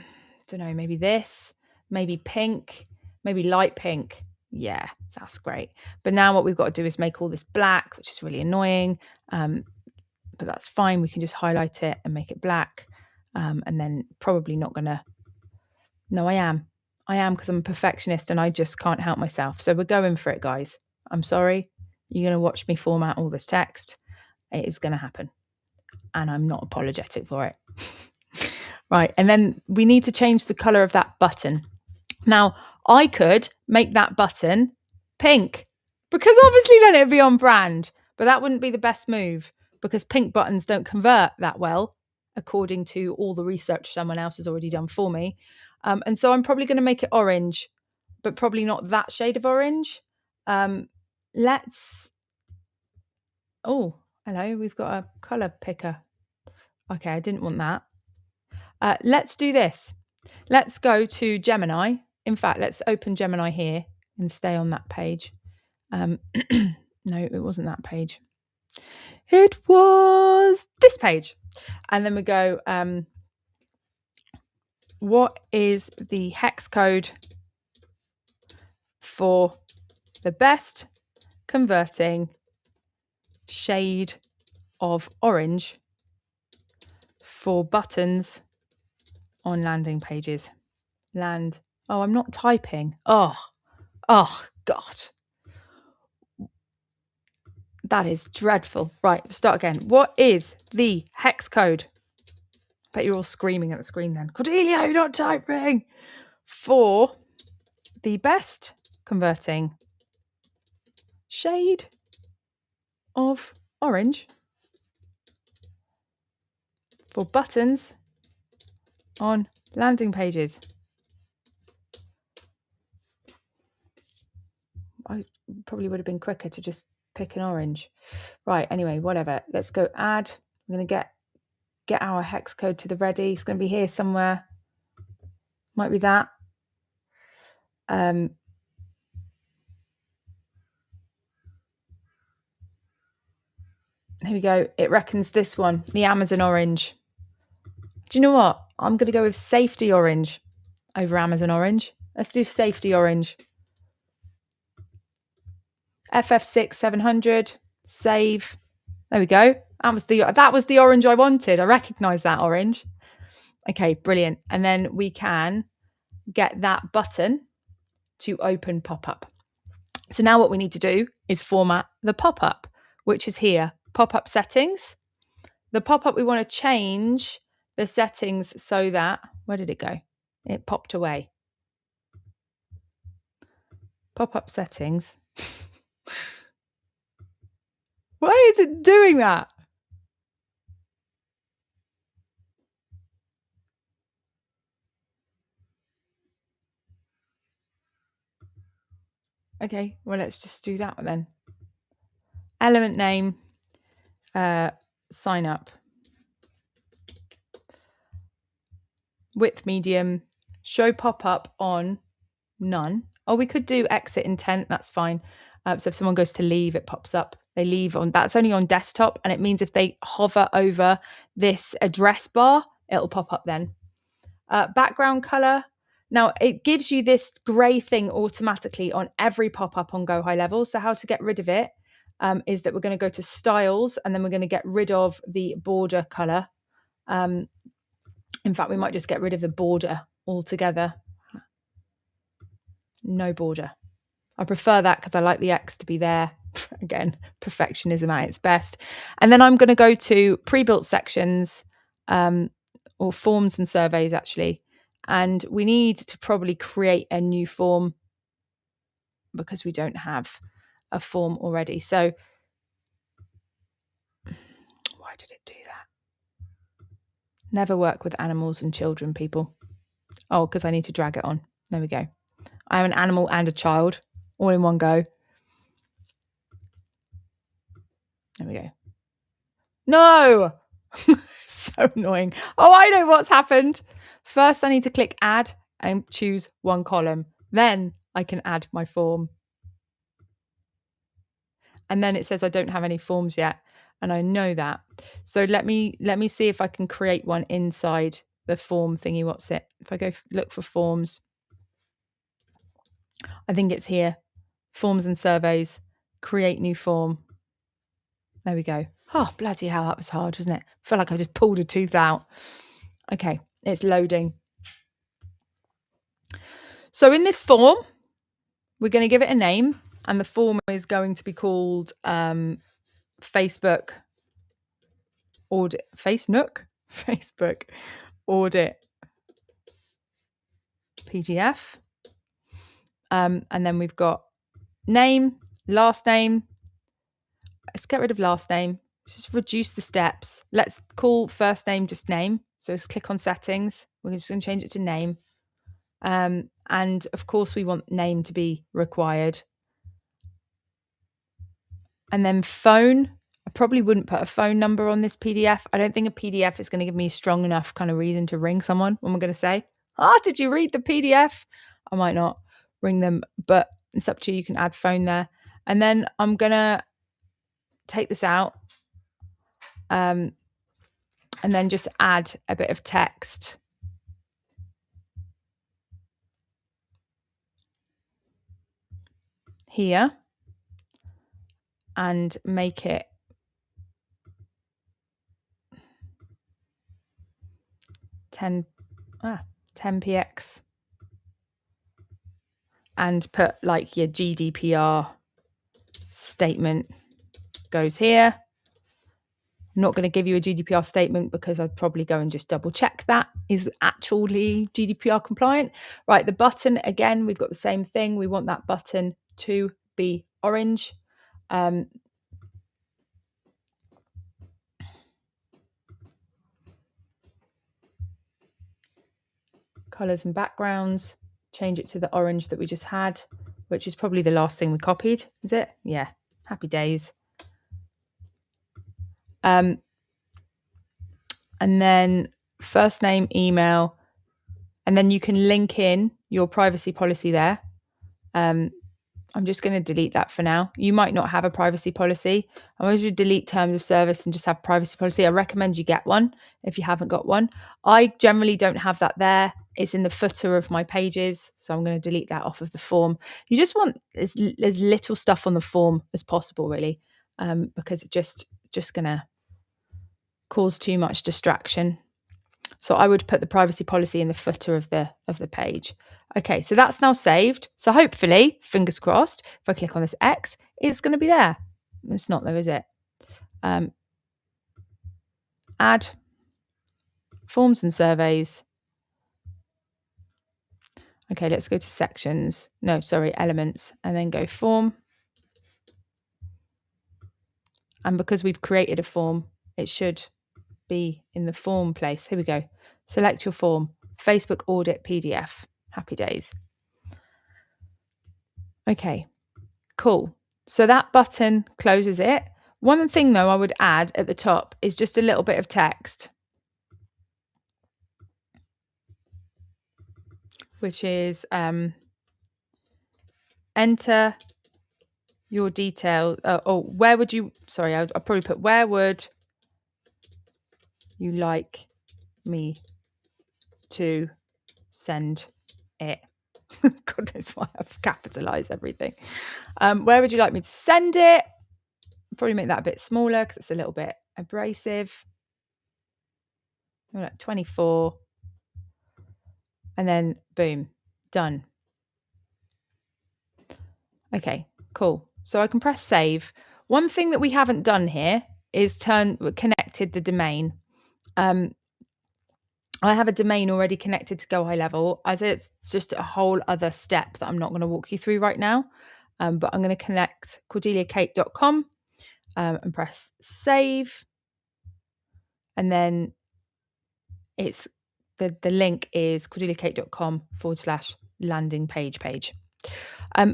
don't know, maybe this, maybe pink, maybe light pink. Yeah, that's great. But now what we've got to do is make all this black, which is really annoying. But that's fine. We can just highlight it and make it black. And then probably not going to. No, I am because I'm a perfectionist and I just can't help myself. So we're going for it, guys. I'm sorry. You're going to watch me format all this text. It is going to happen. And I'm not apologetic for it. Right. And then we need to change the color of that button. Now, I could make that button pink because obviously then it'd be on brand, but that wouldn't be the best move because pink buttons don't convert that well, according to all the research someone else has already done for me. And so I'm probably going to make it orange, but probably not that shade of orange. Oh, hello, we've got a color picker. Okay, I didn't want that. Let's do this. Let's go to Gemini. In fact, let's open Gemini here and stay on that page. No, it wasn't that page. It was this page. And then we go, what is the hex code for the best converting shade of orange for buttons on landing pages? Oh, I'm not typing. Oh, God. That is dreadful. Right, start again. What is the hex code? Bet you're all screaming at the screen then. Cordelia, you're not typing. For the best converting shade of orange for buttons on landing pages. I probably would have been quicker to just pick an orange. Right, anyway, whatever. Let's go add. I'm going to get our hex code to the ready. It's going to be here somewhere. Might be that. Here we go. It reckons this one, the Amazon orange. Do you know what? I'm going to go with safety orange over Amazon orange. Let's do safety orange. FF6 700. Save. There we go. That was the orange I wanted. I recognise that orange. Okay, brilliant. And then we can get that button to open pop-up. So now what we need to do is format the pop-up, which is here. Pop-up settings. The pop-up, we want to change the settings so that, where did it go? It popped away. Pop-up settings. Why is it doing that? Okay, well, let's just do that then. Element name, sign up. Width medium, show pop-up on none. Oh, we could do exit intent, that's fine. So if someone goes to leave, it pops up. They leave on, that's only on desktop, and it means if they hover over this address bar, it'll pop up then. Background color. Now it gives you this gray thing automatically on every pop-up on Go High Level. So how to get rid of it is that we're going to go to styles and then we're going to get rid of the border color. In fact, we might just get rid of the border altogether. No border. I prefer that because I like the X to be there. Again, perfectionism at its best. And then I'm going to go to pre-built sections or forms and surveys, actually. And we need to probably create a new form because we don't have a form already. So why did it do that? Never work with animals and children, people. Oh, because I need to drag it on. There we go. I am an animal and a child, all in one go. There we go. No! So annoying. Oh, I know what's happened. First, I need to click add and choose one column. Then I can add my form. And then it says I don't have any forms yet. And I know that. So let me see if I can create one inside the form thingy. What's it? If I go look for forms, I think it's here. Forms and surveys, create new form. There we go. Oh, bloody hell, that was hard, wasn't it? I feel like I just pulled a tooth out. Okay, it's loading. So in this form, we're going to give it a name, and the form is going to be called Facebook audit, Facebook audit PDF. And then we've got name, last name. Let's get rid of last name. Just reduce the steps. Let's call first name just name. So let's click on settings. We're just going to change it to name. And of course, we want name to be required. And then phone. I probably wouldn't put a phone number on this PDF. I don't think a PDF is going to give me a strong enough kind of reason to ring someone. What am I going to say? Did you read the PDF? I might not ring them, but it's up to you. You can add phone there. And then I'm going to take this out. And then just add a bit of text. Here. And make it 10px. And put like your GDPR statement goes here. I'm not going to give you a GDPR statement because I'd probably go and just double check that is actually GDPR compliant. Right, the button, again, we've got the same thing. We want that button to be orange. Colors and backgrounds, change it to the orange that we just had, which is probably the last thing we copied. Is it? Yeah, happy days. And then first name, email, and then you can link in your privacy policy there. I'm just going to delete that for now. You might not have a privacy policy. I want you to delete terms of service and just have privacy policy. I recommend you get one if you haven't got one. I generally don't have that there. It's in the footer of my pages. So I'm going to delete that off of the form. You just want as little stuff on the form as possible, really, because it's just going to cause too much distraction. So I would put the privacy policy in the footer of the page. Okay, so that's now saved. So hopefully, fingers crossed, if I click on this X, it's going to be there. It's not though, is it? Add forms and surveys. Okay, let's go to sections. No, sorry, elements, and then go form. And because we've created a form, it should be in the form place. Here we go. Select your form. Facebook audit PDF. Happy days. Okay, cool. So that button closes it. One thing though I would add at the top is just a little bit of text, which is enter your detail. Where would you, sorry, I'll probably put where would you like me to send it? God knows why I've capitalized everything. Where would you like me to send it? Probably make that a bit smaller because it's a little bit abrasive. Like 24. And then boom, done. Okay, cool. So I can press save. One thing that we haven't done here is connected the domain. I have a domain already connected to Go High Level, as it's just a whole other step that I'm not going to walk you through right now. But I'm going to connect cordeliakate.com and press save. And then it's the link is cordeliakate.com/. landing page.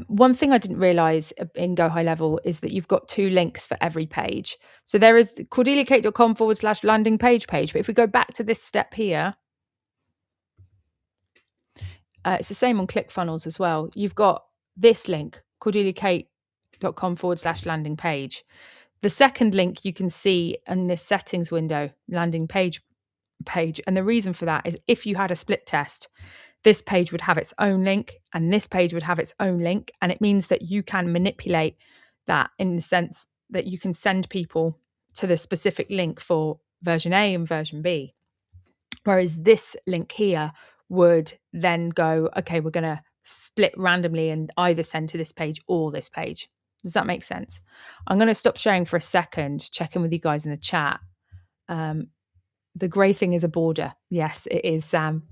One thing I didn't realize in Go High Level is that you've got 2 links for every page. So there is cordeliakate.com/landing page. But if we go back to this step here, it's the same on ClickFunnels as well. You've got this link, cordeliakate.com/landing page. The second link you can see in this settings window, landing page. And the reason for that is if you had a split test, this page would have its own link and this page would have its own link. And it means that you can manipulate that in the sense that you can send people to the specific link for version A and version B. Whereas this link here would then go, okay, we're going to split randomly and either send to this page or this page. Does that make sense? I'm going to stop sharing for a second, check in with you guys in the chat. The grey thing is a border. Yes, it is, Sam.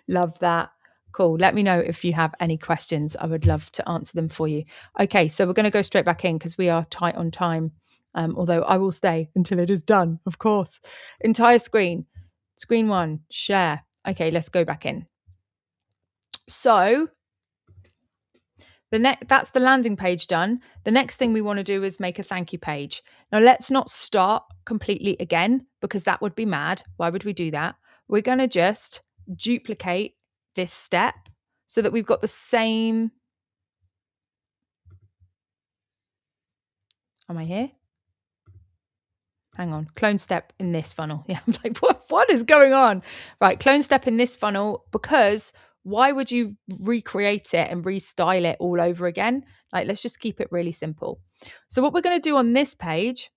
Love that. Cool. Let me know if you have any questions. I would love to answer them for you. Okay, so we're going to go straight back in because we are tight on time. Although I will stay until it is done, of course. Entire screen. Screen 1, share. Okay, let's go back in. So that's the landing page done. The next thing we want to do is make a thank you page. Now, let's not start completely again because that would be mad. Why would we do that? We're going to just duplicate this step so that we've got the same. Am I here? Hang on. Clone step in this funnel. Yeah, I'm like, what is going on? Right, clone step in this funnel because why would you recreate it and restyle it all over again? Like, let's just keep it really simple. So what we're going to do on this page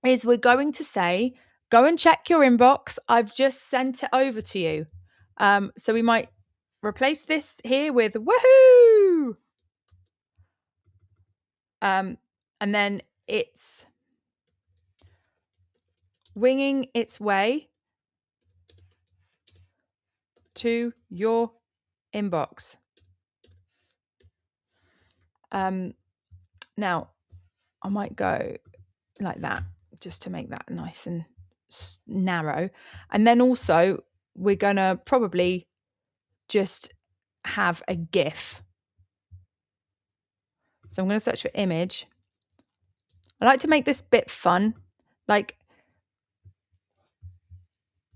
is we're going to say, go and check your inbox. I've just sent it over to you. So we might replace this here with woohoo. And then it's winging its way to your inbox. Now, I might go like that just to make that nice and narrow. And then also we're going to probably just have a GIF. So I'm going to search for image. I like to make this bit fun. Like,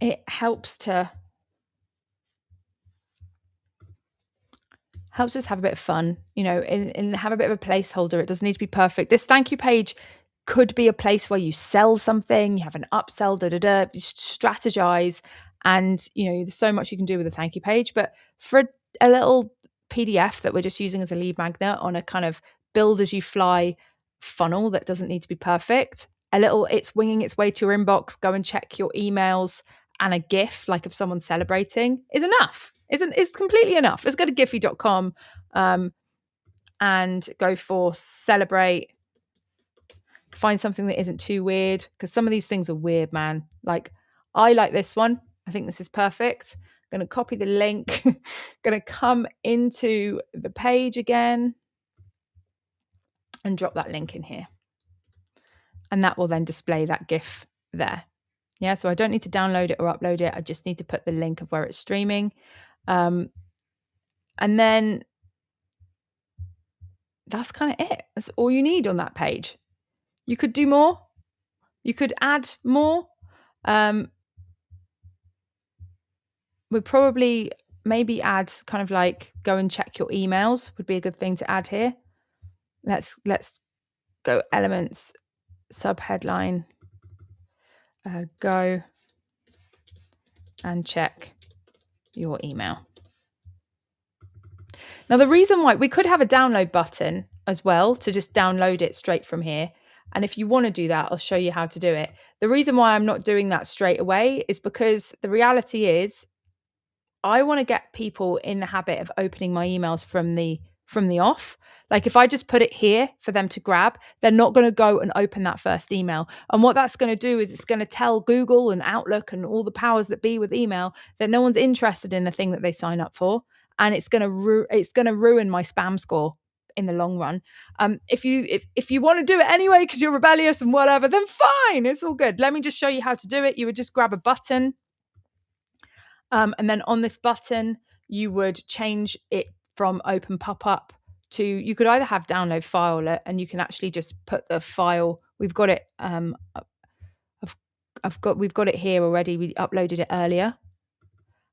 it helps us have a bit of fun, you know, and have a bit of a placeholder. It doesn't need to be perfect. This thank you page could be a place where you sell something, you have an upsell, you strategize, and you know, there's so much you can do with a thank you page. But for a little PDF that we're just using as a lead magnet on a kind of build as you fly funnel that doesn't need to be perfect, it's winging its way to your inbox, go and check your emails, and a GIF like of someone celebrating is enough. It's completely enough. Let's go to giphy.com and go for celebrate. Find something that isn't too weird because some of these things are weird, man. Like, I like this one. I think this is perfect. I'm going to copy the link. Going to come into the page again and drop that link in here. And that will then display that GIF there. Yeah, so I don't need to download it or upload it. I just need to put the link of where it's streaming. And then that's kind of it. That's all you need on that page. You could do more. You could add more. We'd probably maybe add kind of like go and check your emails would be a good thing to add here. Let's go elements, subheadline, go and check your email. Now, the reason why we could have a download button as well to just download it straight from here. And if you want to do that, I'll show you how to do it. The reason why I'm not doing that straight away is because the reality is I want to get people in the habit of opening my emails from the off. Like, if I just put it here for them to grab, they're not going to go and open that first email. And what that's going to do is it's going to tell Google and Outlook and all the powers that be with email that no one's interested in the thing that they sign up for. And it's going to ruin my spam score in the long run. If you want to do it anyway because you're rebellious and whatever, then fine, it's all good. Let me just show you how to do it. You would just grab a button. And then on this button, you would change it from open pop-up to, you could either have download file and you can actually just put the file. We've got it. We've got it here already. We uploaded it earlier,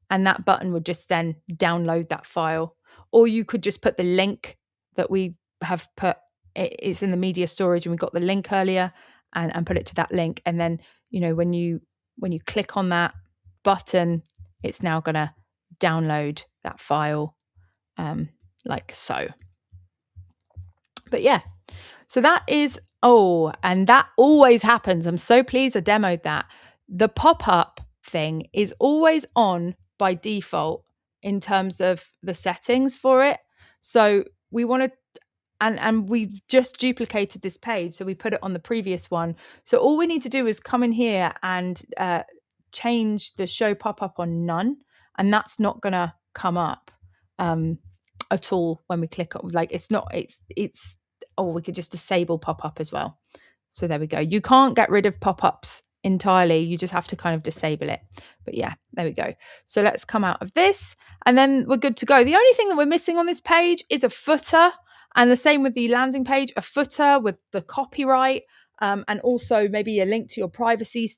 and that button would just then download that file. Or you could just put the link that we have put. It's in the media storage, and we got the link earlier, and put it to that link. And then, you know, when you click on that button, it's now going to download that file, like so. But yeah, so that is, oh, and that always happens. I'm so pleased I demoed that. The pop-up thing is always on by default in terms of the settings for it. So we want to, and we've just duplicated this page, so we put it on the previous one. So all we need to do is come in here and change the show pop-up on none, and that's not going to come up at all when we click on, like, it's not, it's or we could just disable pop-up as well. So there we go. You can't get rid of pop-ups entirely. You just have to kind of disable it. But yeah, there we go. So let's come out of this and then we're good to go. The only thing that we're missing on this page is a footer, and the same with the landing page, a footer with the copyright, and also maybe a link to your privacy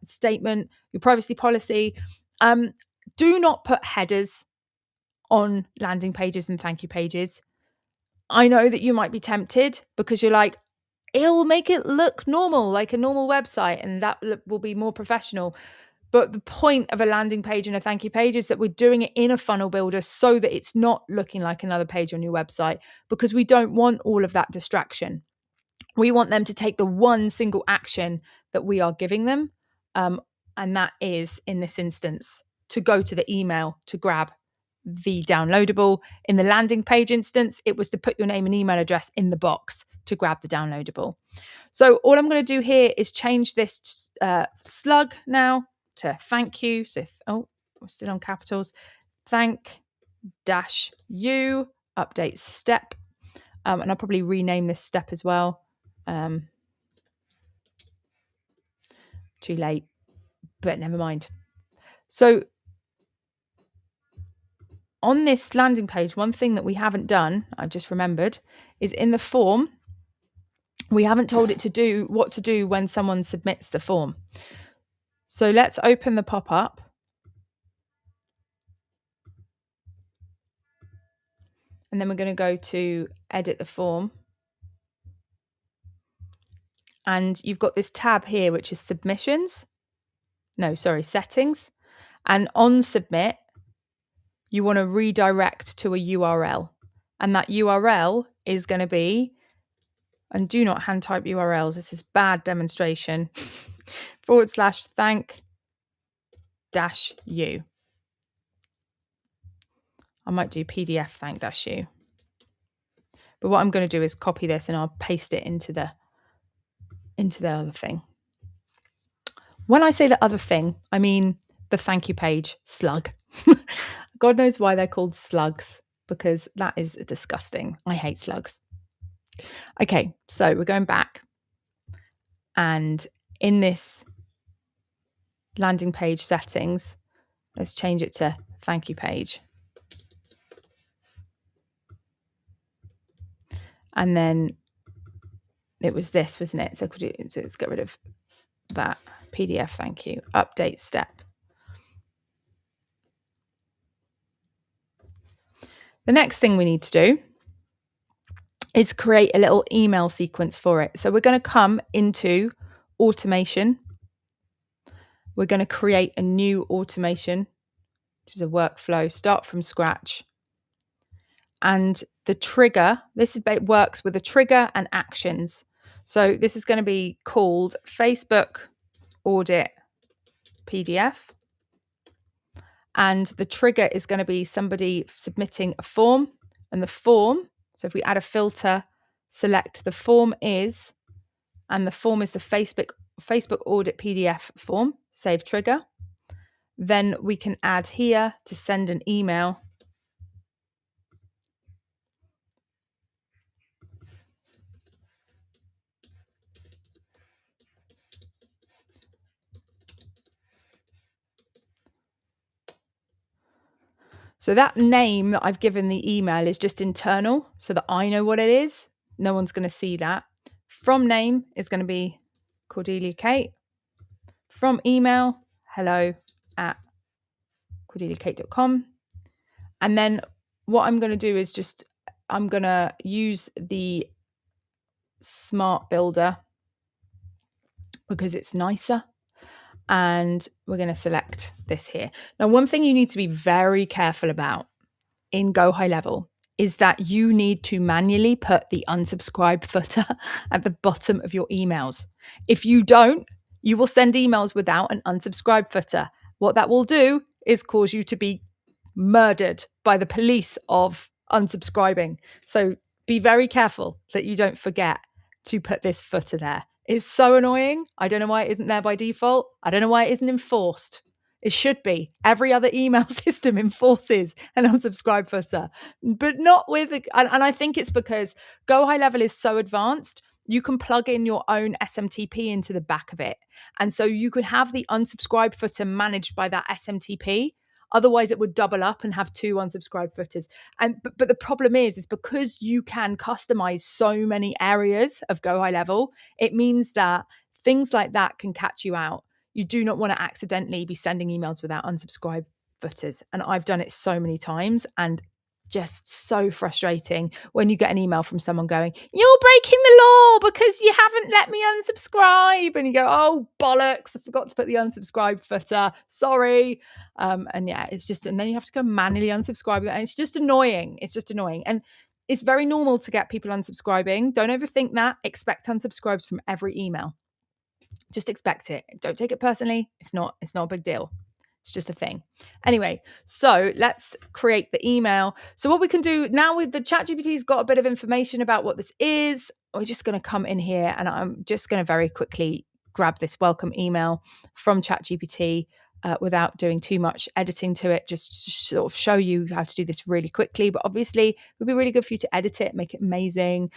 statement, your privacy policy. Do not put headers on landing pages and thank you pages. I know that you might be tempted because you're like, it'll make it look normal, like a normal website, and that will be more professional. But the point of a landing page and a thank you page is that we're doing it in a funnel builder so that it's not looking like another page on your website, because we don't want all of that distraction. We want them to take the one single action that we are giving them. And that is, in this instance, to go to the email to grab the downloadable. In the landing page instance, it was to put your name and email address in the box to grab the downloadable. So all I'm going to do here is change this slug now to thank you. So, we're still on capitals. Thank dash you, update step. And I'll probably rename this step as well. Too late, but never mind. So on this landing page, one thing that we haven't done, I've just remembered, is in the form, we haven't told it to do what to do when someone submits the form. So let's open the pop-up. And then we're going to go to edit the form. And you've got this tab here, which is settings. And on submit, you want to redirect to a URL. And that URL is going to be, and do not hand type URLs, this is bad demonstration, /thank -u. I might do PDF thank -u. But what I'm going to do is copy this and I'll paste it into the other thing. When I say the other thing, I mean the thank you page slug. God knows why they're called slugs, because that is disgusting. I hate slugs. Okay, so we're going back. And in this landing page settings, let's change it to thank you page. And then it was this, wasn't it? So let's get rid of that. PDF thank you, update step. The next thing we need to do is create a little email sequence for it. So we're going to come into automation. We're going to create a new automation, which is a workflow, start from scratch. And the trigger, works with a trigger and actions. So this is going to be called Facebook Audit PDF. And the trigger is going to be somebody submitting a form. And the form, so if we add a filter, select the form is, and the form is the Facebook Audit PDF form, save trigger. Then we can add here to send an email. So that name that I've given the email is just internal so that I know what it is. No one's going to see that. From name is going to be Cordelia Kate. From email, hello@cordeliakate.com. And then what I'm going to do is I'm going to use the Smart Builder because it's nicer. And we're going to select this here. Now, one thing you need to be very careful about in Go High Level is that you need to manually put the unsubscribe footer at the bottom of your emails. If you don't, you will send emails without an unsubscribe footer. What that will do is cause you to be murdered by the police of unsubscribing. So be very careful that you don't forget to put this footer there. It's so annoying. I don't know why it isn't there by default. I don't know why it isn't enforced. It should be. Every other email system enforces an unsubscribe footer, but not with, and I think it's because Go High Level is so advanced. You can plug in your own SMTP into the back of it. And so you could have the unsubscribe footer managed by that SMTP. Otherwise, it would double up and have two unsubscribe footers. But the problem is because you can customize so many areas of Go High Level, it means that things like that can catch you out. You do not want to accidentally be sending emails without unsubscribe footers. And I've done it so many times, and just so frustrating when you get an email from someone going, "You're breaking the law because you haven't let me unsubscribe." And you go, "Oh, bollocks, I forgot to put the unsubscribe footer. Sorry." And yeah, it's just, and then you have to go manually unsubscribe. And it's just annoying. It's just annoying. And it's very normal to get people unsubscribing. Don't overthink that. Expect unsubscribes from every email. Just expect it. Don't take it personally. It's not a big deal. It's just a thing. Anyway, so let's create the email. So what we can do now with the ChatGPT's got a bit of information about what this is. We're just going to come in here and I'm just going to very quickly grab this welcome email from ChatGPT without doing too much editing to it, just to sort of show you how to do this really quickly. But obviously, it would be really good for you to edit it, make it amazing.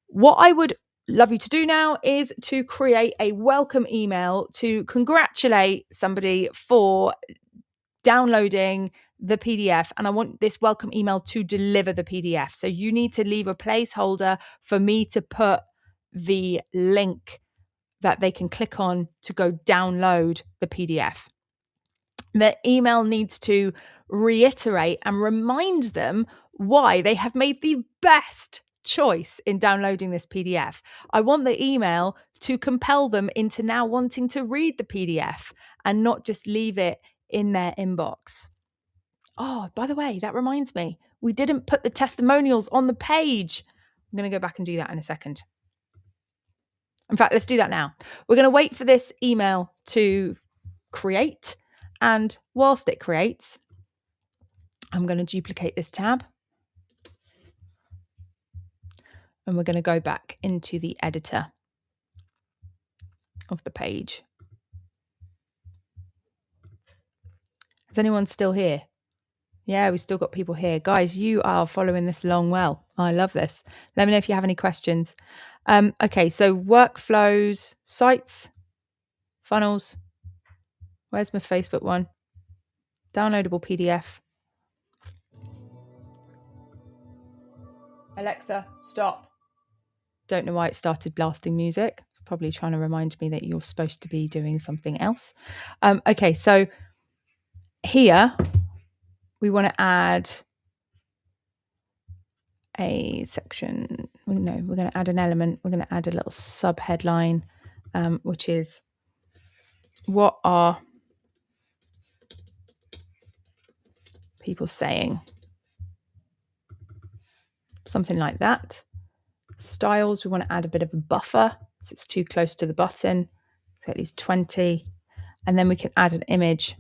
What I would love you to do now is to create a welcome email to congratulate somebody for downloading the PDF. And I want this welcome email to deliver the PDF. So you need to leave a placeholder for me to put the link that they can click on to go download the PDF. The email needs to reiterate and remind them why they have made the best choice in downloading this PDF. I want the email to compel them into now wanting to read the PDF and not just leave it in their inbox. Oh, by the way, that reminds me, we didn't put the testimonials on the page. I'm going to go back and do that in a second. In fact, let's do that now. We're going to wait for this email to create. And whilst it creates, I'm going to duplicate this tab. And we're going to go back into the editor of the page. Is anyone still here? Yeah, we've still got people here. Guys, you are following this along well. I love this. Let me know if you have any questions. Okay, so workflows, sites, funnels. Where's my Facebook one? Downloadable PDF. Alexa, stop. Don't know why it started blasting music. Probably trying to remind me that you're supposed to be doing something else. Okay, so here we want to add a section. No, we're going to add an element. We're going to add a little sub headline, which is what are people saying? Something like that. Styles, we want to add a bit of a buffer, so it's too close to the button, so at least 20. And then we can add an image.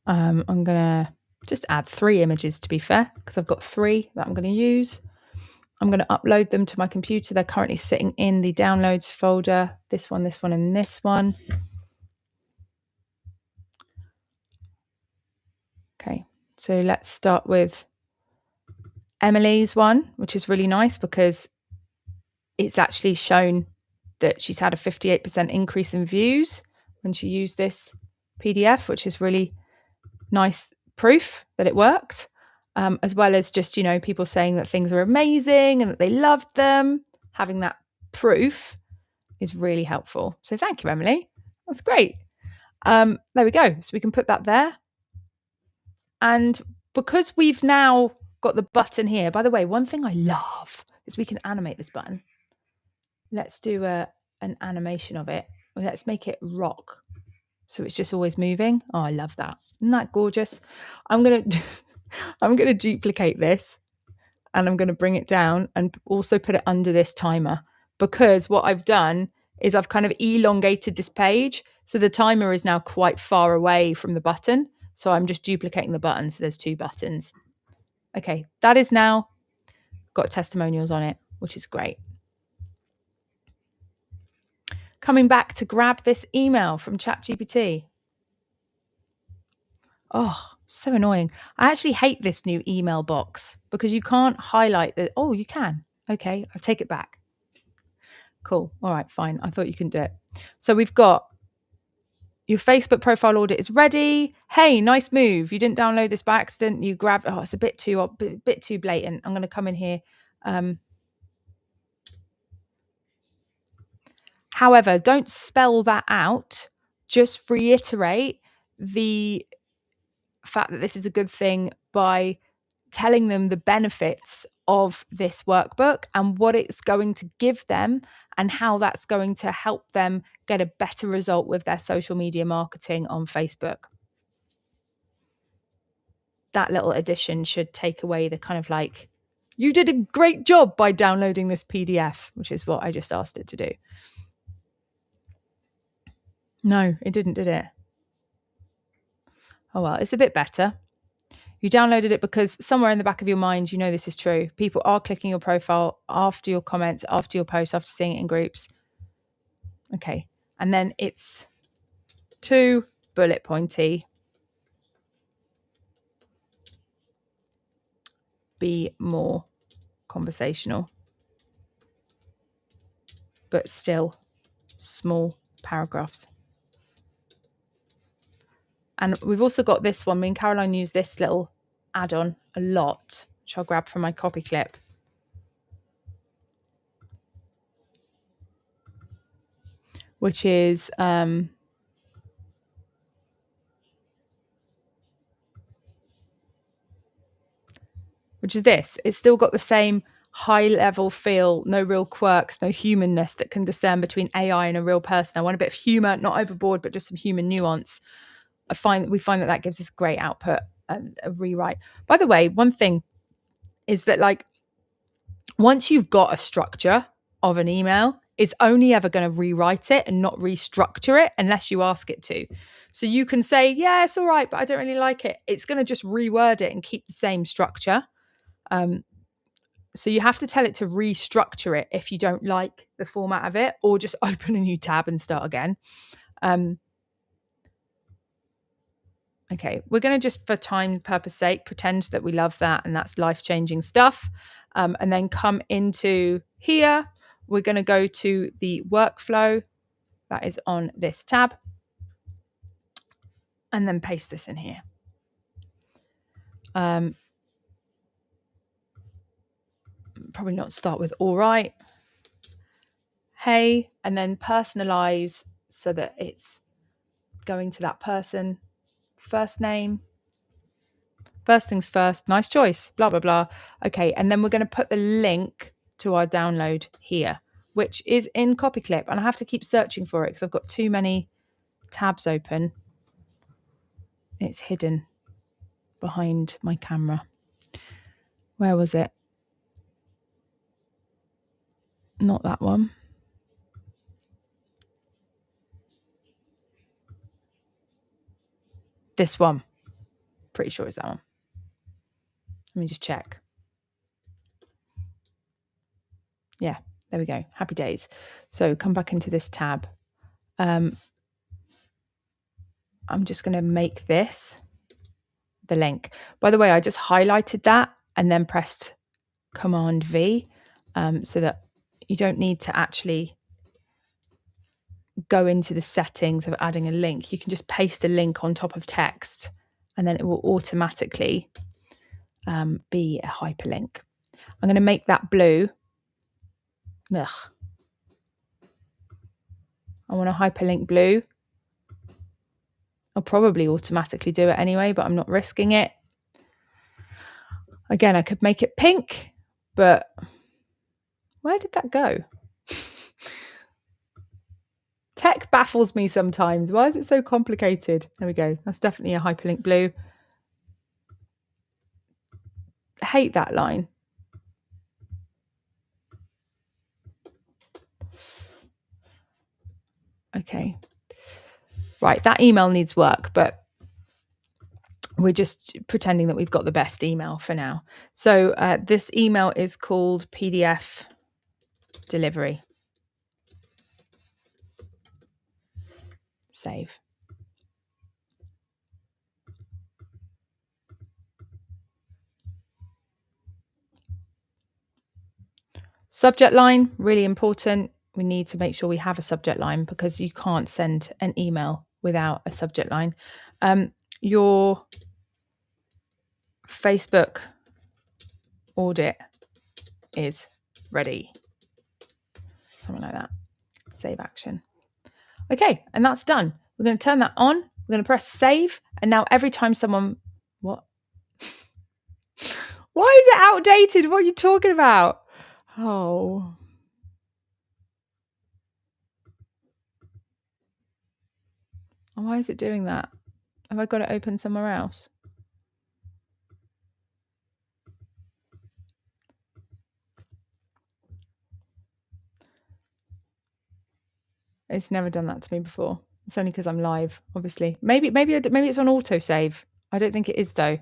I'm going to just add 3 images to be fair, because I've got 3 that I'm going to use. I'm going to upload them to my computer. They're currently sitting in the downloads folder. This one, and this one. Okay, so let's start with Emily's one, which is really nice because it's actually shown that she's had a 58% increase in views when she used this PDF, which is really nice proof that it worked, as well as just, people saying that things are amazing and that they loved them. Having that proof is really helpful. So thank you, Emily. That's great. There we go. So we can put that there. And because we've now got the button here, by the way, one thing I love is we can animate this button. Let's do an animation of it. Let's make it rock. So it's just always moving. Oh, I love that. Isn't that gorgeous? I'm going to duplicate this and I'm going to bring it down and also put it under this timer, because what I've done is I've kind of elongated this page. So the timer is now quite far away from the button. So I'm just duplicating the button. So there's 2 buttons. Okay, that is now got testimonials on it, which is great. Coming back to grab this email from ChatGPT. Oh, so annoying. I actually hate this new email box because you can't highlight the, oh, you can. Okay, I'll take it back. Cool. All right, fine. I thought you couldn't do it. So we've got your Facebook profile audit is ready. Hey, nice move. You didn't download this by accident. You grabbed, oh, it's a bit too blatant. I'm going to come in here. However, don't spell that out. Just reiterate the fact that this is a good thing by telling them the benefits of this workbook and what it's going to give them and how that's going to help them get a better result with their social media marketing on Facebook. That little addition should take away the kind of like, you did a great job by downloading this PDF, which is what I just asked it to do. No, it didn't, did it? Oh, well, it's a bit better. You downloaded it because somewhere in the back of your mind, you know this is true. People are clicking your profile after your comments, after your posts, after seeing it in groups. Okay. And then it's too bullet pointy. Be more conversational. But still small paragraphs. And we've also got this one. Me and Caroline use this little add-on a lot, which I'll grab from my copy clip. Which is this. It's still got the same high-level feel, no real quirks, no humanness that can discern between AI and a real person. I want a bit of humour, not overboard, but just some human nuance. We find that gives us great output and a rewrite. By the way, one thing is that like once you've got a structure of an email, it's only ever going to rewrite it and not restructure it unless you ask it to. So you can say, yeah, it's all right, but I don't really like it. It's going to just reword it and keep the same structure. So you have to tell it to restructure it if you don't like the format of it, or just open a new tab and start again. Okay, we're going to just, for time purpose sake, pretend that we love that and that's life-changing stuff. And then come into here. We're going to go to the workflow that is on this tab. And then paste this in here. Probably not start with all right. Hey, and then personalize so that it's going to that person. First name. First things first. Nice choice. Blah, blah, blah. Okay, and then we're going to put the link to our download here, which is in copy clip. And I have to keep searching for it because I've got too many tabs open. It's hidden behind my camera. Where was it? Not that one. This one. Pretty sure it's that one. Let me just check. Yeah, there we go. Happy days. So come back into this tab. I'm just going to make this the link. By the way, I just highlighted that and then pressed Command V so that you don't need to actually go into the settings of adding a link, you can just paste a link on top of text and then it will automatically be a hyperlink. I'm going to make that blue. Ugh. I want a hyperlink blue. I'll probably automatically do it anyway, but I'm not risking it. Again, I could make it pink, but where did that go? Tech baffles me sometimes. Why is it so complicated? There we go. That's definitely a hyperlink blue. I hate that line. Okay. Right, that email needs work, but we're just pretending that we've got the best email for now. So this email is called PDF delivery. Save. Subject line, really important. We need to make sure we have a subject line because you can't send an email without a subject line. Your Facebook audit is ready. Something like that. Save action. Okay, and that's done. We're going to turn that on. We're going to press save. And now every time someone... What? Why is it outdated? What are you talking about? Oh. Why is it doing that? Have I got it open somewhere else? It's never done that to me before. It's only because I'm live, obviously. Maybe it's on autosave. I don't think it is though.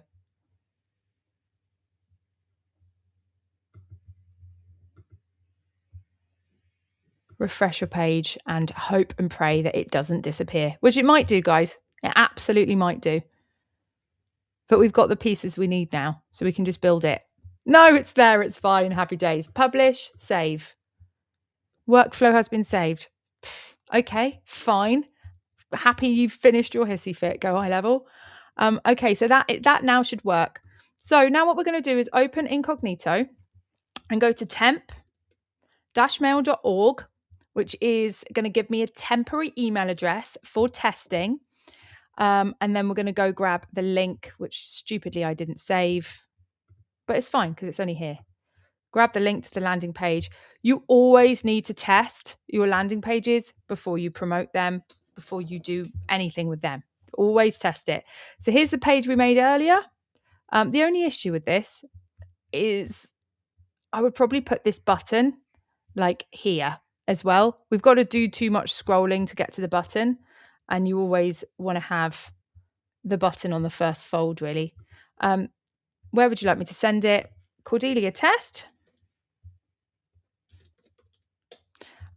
Refresh your page and hope and pray that it doesn't disappear, which it might do, guys. It absolutely might do. But we've got the pieces we need now, so we can just build it. No, it's there. It's fine. Happy days. Publish, save. Workflow has been saved. Okay, fine. Happy you've finished your hissy fit. Go high level. Okay, so that now should work. So now what we're going to do is open incognito and go to temp-mail.org, which is going to give me a temporary email address for testing. And then we're going to go grab the link, which stupidly I didn't save, but it's fine because it's only here. Grab the link to the landing page. You always need to test your landing pages before you promote them, before you do anything with them. Always test it. So here's the page we made earlier. The only issue with this is I would probably put this button like here as well. We've got to do too much scrolling to get to the button, and you always want to have the button on the first fold, really. Where would you like me to send it? Cordelia test.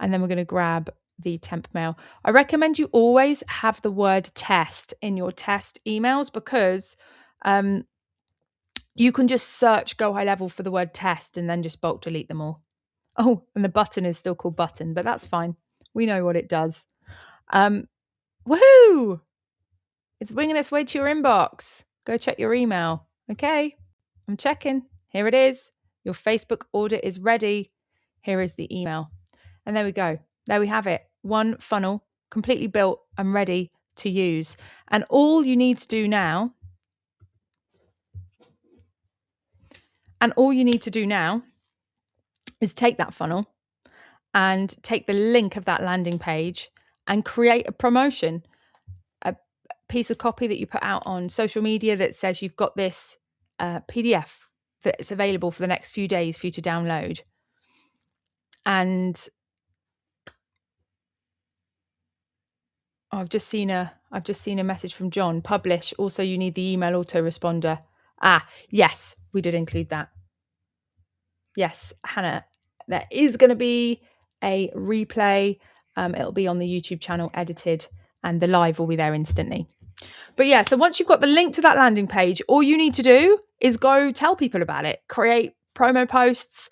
And then we're going to grab the temp mail. I recommend you always have the word test in your test emails because you can just search Go High Level for the word test and then just bulk delete them all. Oh, and the button is still called button, but that's fine. We know what it does. Woohoo! It's winging its way to your inbox. Go check your email. Okay, I'm checking. Here it is. Your Facebook audit is ready. Here is the email. And there we go. There we have it. One funnel completely built and ready to use. And all you need to do now is take that funnel and take the link of that landing page and create a promotion, a piece of copy that you put out on social media that says you've got this PDF that's available for the next few days for you to download. And I've just seen a message from John. Publish. Also, you need the email autoresponder. Yes, we did include that. Yes, Hannah, there is going to be a replay. It'll be on the YouTube channel edited, and the live will be there instantly. But yeah, so once you've got the link to that landing page, all you need to do is go tell people about it, create promo posts,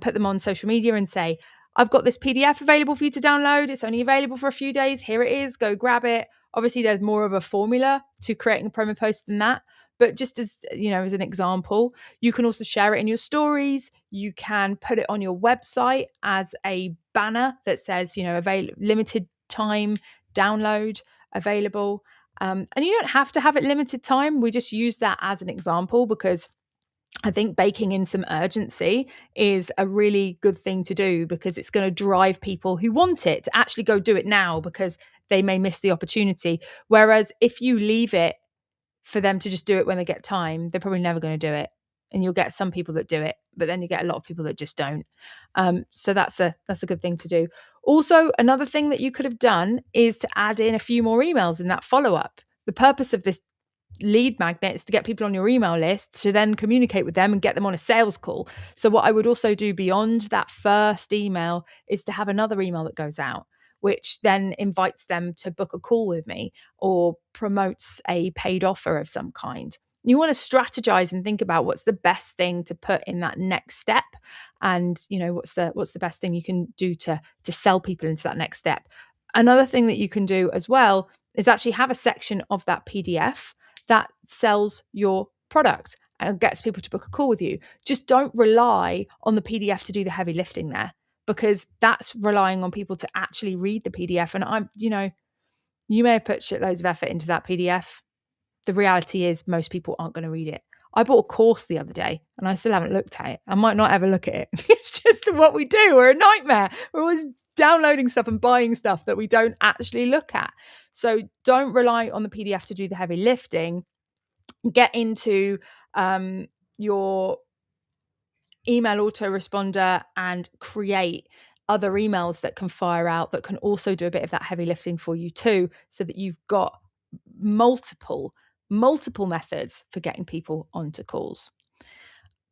put them on social media and say, I've got this PDF available for you to download. It's only available for a few days. Here it is. Go grab it. Obviously, there's more of a formula to creating a promo post than that. But just as, as an example, you can also share it in your stories. You can put it on your website as a banner that says, limited time download available. And you don't have to have it limited time. We just use that as an example because I think baking in some urgency is a really good thing to do because it's going to drive people who want it to actually go do it now because they may miss the opportunity. Whereas if you leave it for them to just do it when they get time, they're probably never going to do it. And you'll get some people that do it, but then you get a lot of people that just don't. So that's a good thing to do. Also, another thing that you could have done is to add in a few more emails in that follow-up. The purpose of this lead magnet is to get people on your email list to then communicate with them and get them on a sales call. So what I would also do beyond that first email is to have another email that goes out, which then invites them to book a call with me or promotes a paid offer of some kind. You want to strategize and think about what's the best thing to put in that next step, and what's the best thing you can do to sell people into that next step. Another thing that you can do as well is actually have a section of that PDF that sells your product and gets people to book a call with you. Just don't rely on the PDF to do the heavy lifting there, because that's relying on people to actually read the PDF. And you may have put shitloads of effort into that PDF. The reality is most people aren't going to read it. I bought a course the other day and I still haven't looked at it. I might not ever look at it. It's just what we do. We're a nightmare. We're always downloading stuff and buying stuff that we don't actually look at. So don't rely on the PDF to do the heavy lifting. Get into your email autoresponder and create other emails that can fire out that can also do a bit of that heavy lifting for you too, so that you've got multiple methods for getting people onto calls.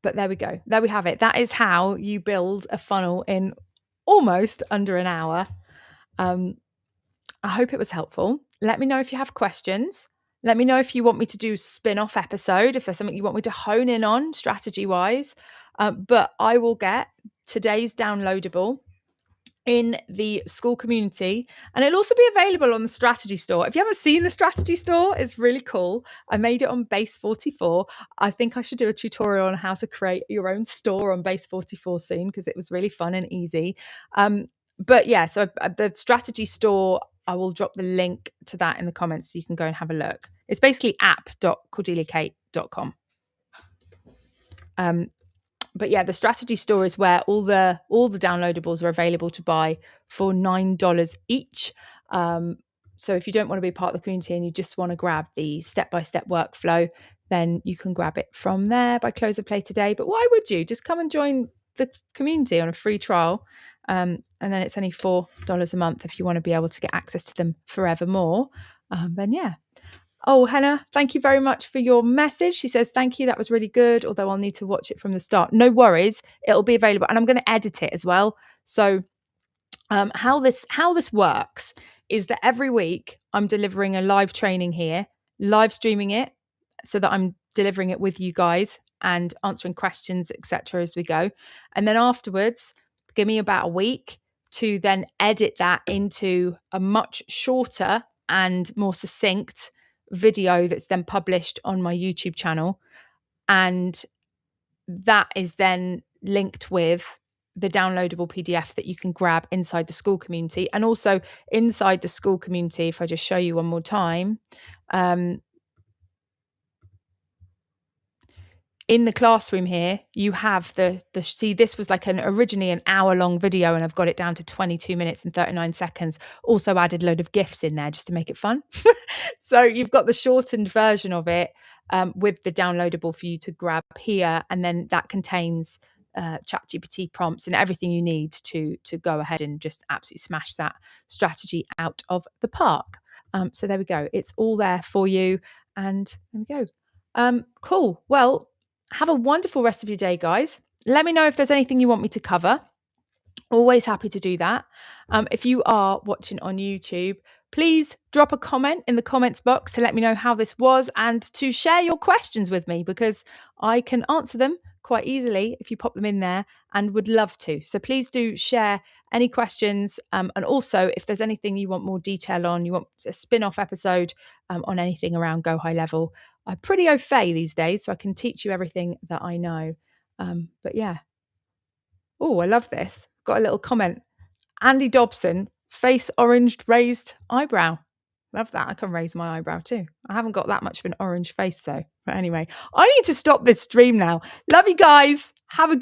But there we go. There we have it. That is how you build a funnel in almost under an hour. I hope it was helpful. Let me know if you have questions. Let me know if you want me to do spin-off episode, if there's something you want me to hone in on strategy-wise. But I will get today's downloadable in the school community, and it'll also be available on the strategy store. If you haven't seen the strategy store, it's really cool. I made it on Base 44. I think I should do a tutorial on how to create your own store on Base 44 soon, because it was really fun and easy. But yeah, so the strategy store, I will drop the link to that in the comments so you can go and have a look. It's basically app.cordeliakate.com. But yeah, the strategy store is where all the downloadables are available to buy for $9 each. So if you don't want to be part of the community and you just want to grab the step-by-step workflow, then you can grab it from there by close of play today. But why would you? Just come and join the community on a free trial. And then it's only $4 a month if you want to be able to get access to them forevermore. Then yeah. Oh, Hannah, thank you very much for your message. She says, thank you. That was really good. Although I'll need to watch it from the start. No worries. It'll be available. And I'm going to edit it as well. So how this works is that every week I'm delivering a live training here, live streaming it so that I'm delivering it with you guys and answering questions, etc. as we go. And then afterwards, give me about a week to then edit that into a much shorter and more succinct video that's then published on my YouTube channel. And that is then linked with the downloadable PDF that you can grab inside the school community. And also inside the school community, if I just show you one more time, in the classroom here, you have see, this was like originally an hour-long video, and I've got it down to 22 minutes and 39 seconds. Also added a load of GIFs in there just to make it fun. So you've got the shortened version of it with the downloadable for you to grab here. And then that contains ChatGPT prompts and everything you need to go ahead and just absolutely smash that strategy out of the park. So there we go. It's all there for you. And there we go. Cool. Well, have a wonderful rest of your day, guys. Let me know if there's anything you want me to cover. Always happy to do that. If you are watching on YouTube, please drop a comment in the comments box to let me know how this was and to share your questions with me, because I can answer them quite easily if you pop them in there, and would love to. So please do share any questions. And also, if there's anything you want more detail on, you want a spin-off episode on anything around Go High Level, I'm pretty au fait these days, so I can teach you everything that I know. But yeah. Oh, I love this. Got a little comment. Andy Dobson, face oranged, raised eyebrow. Love that. I can raise my eyebrow too. I haven't got that much of an orange face though. But anyway, I need to stop this stream now. Love you guys. Have a good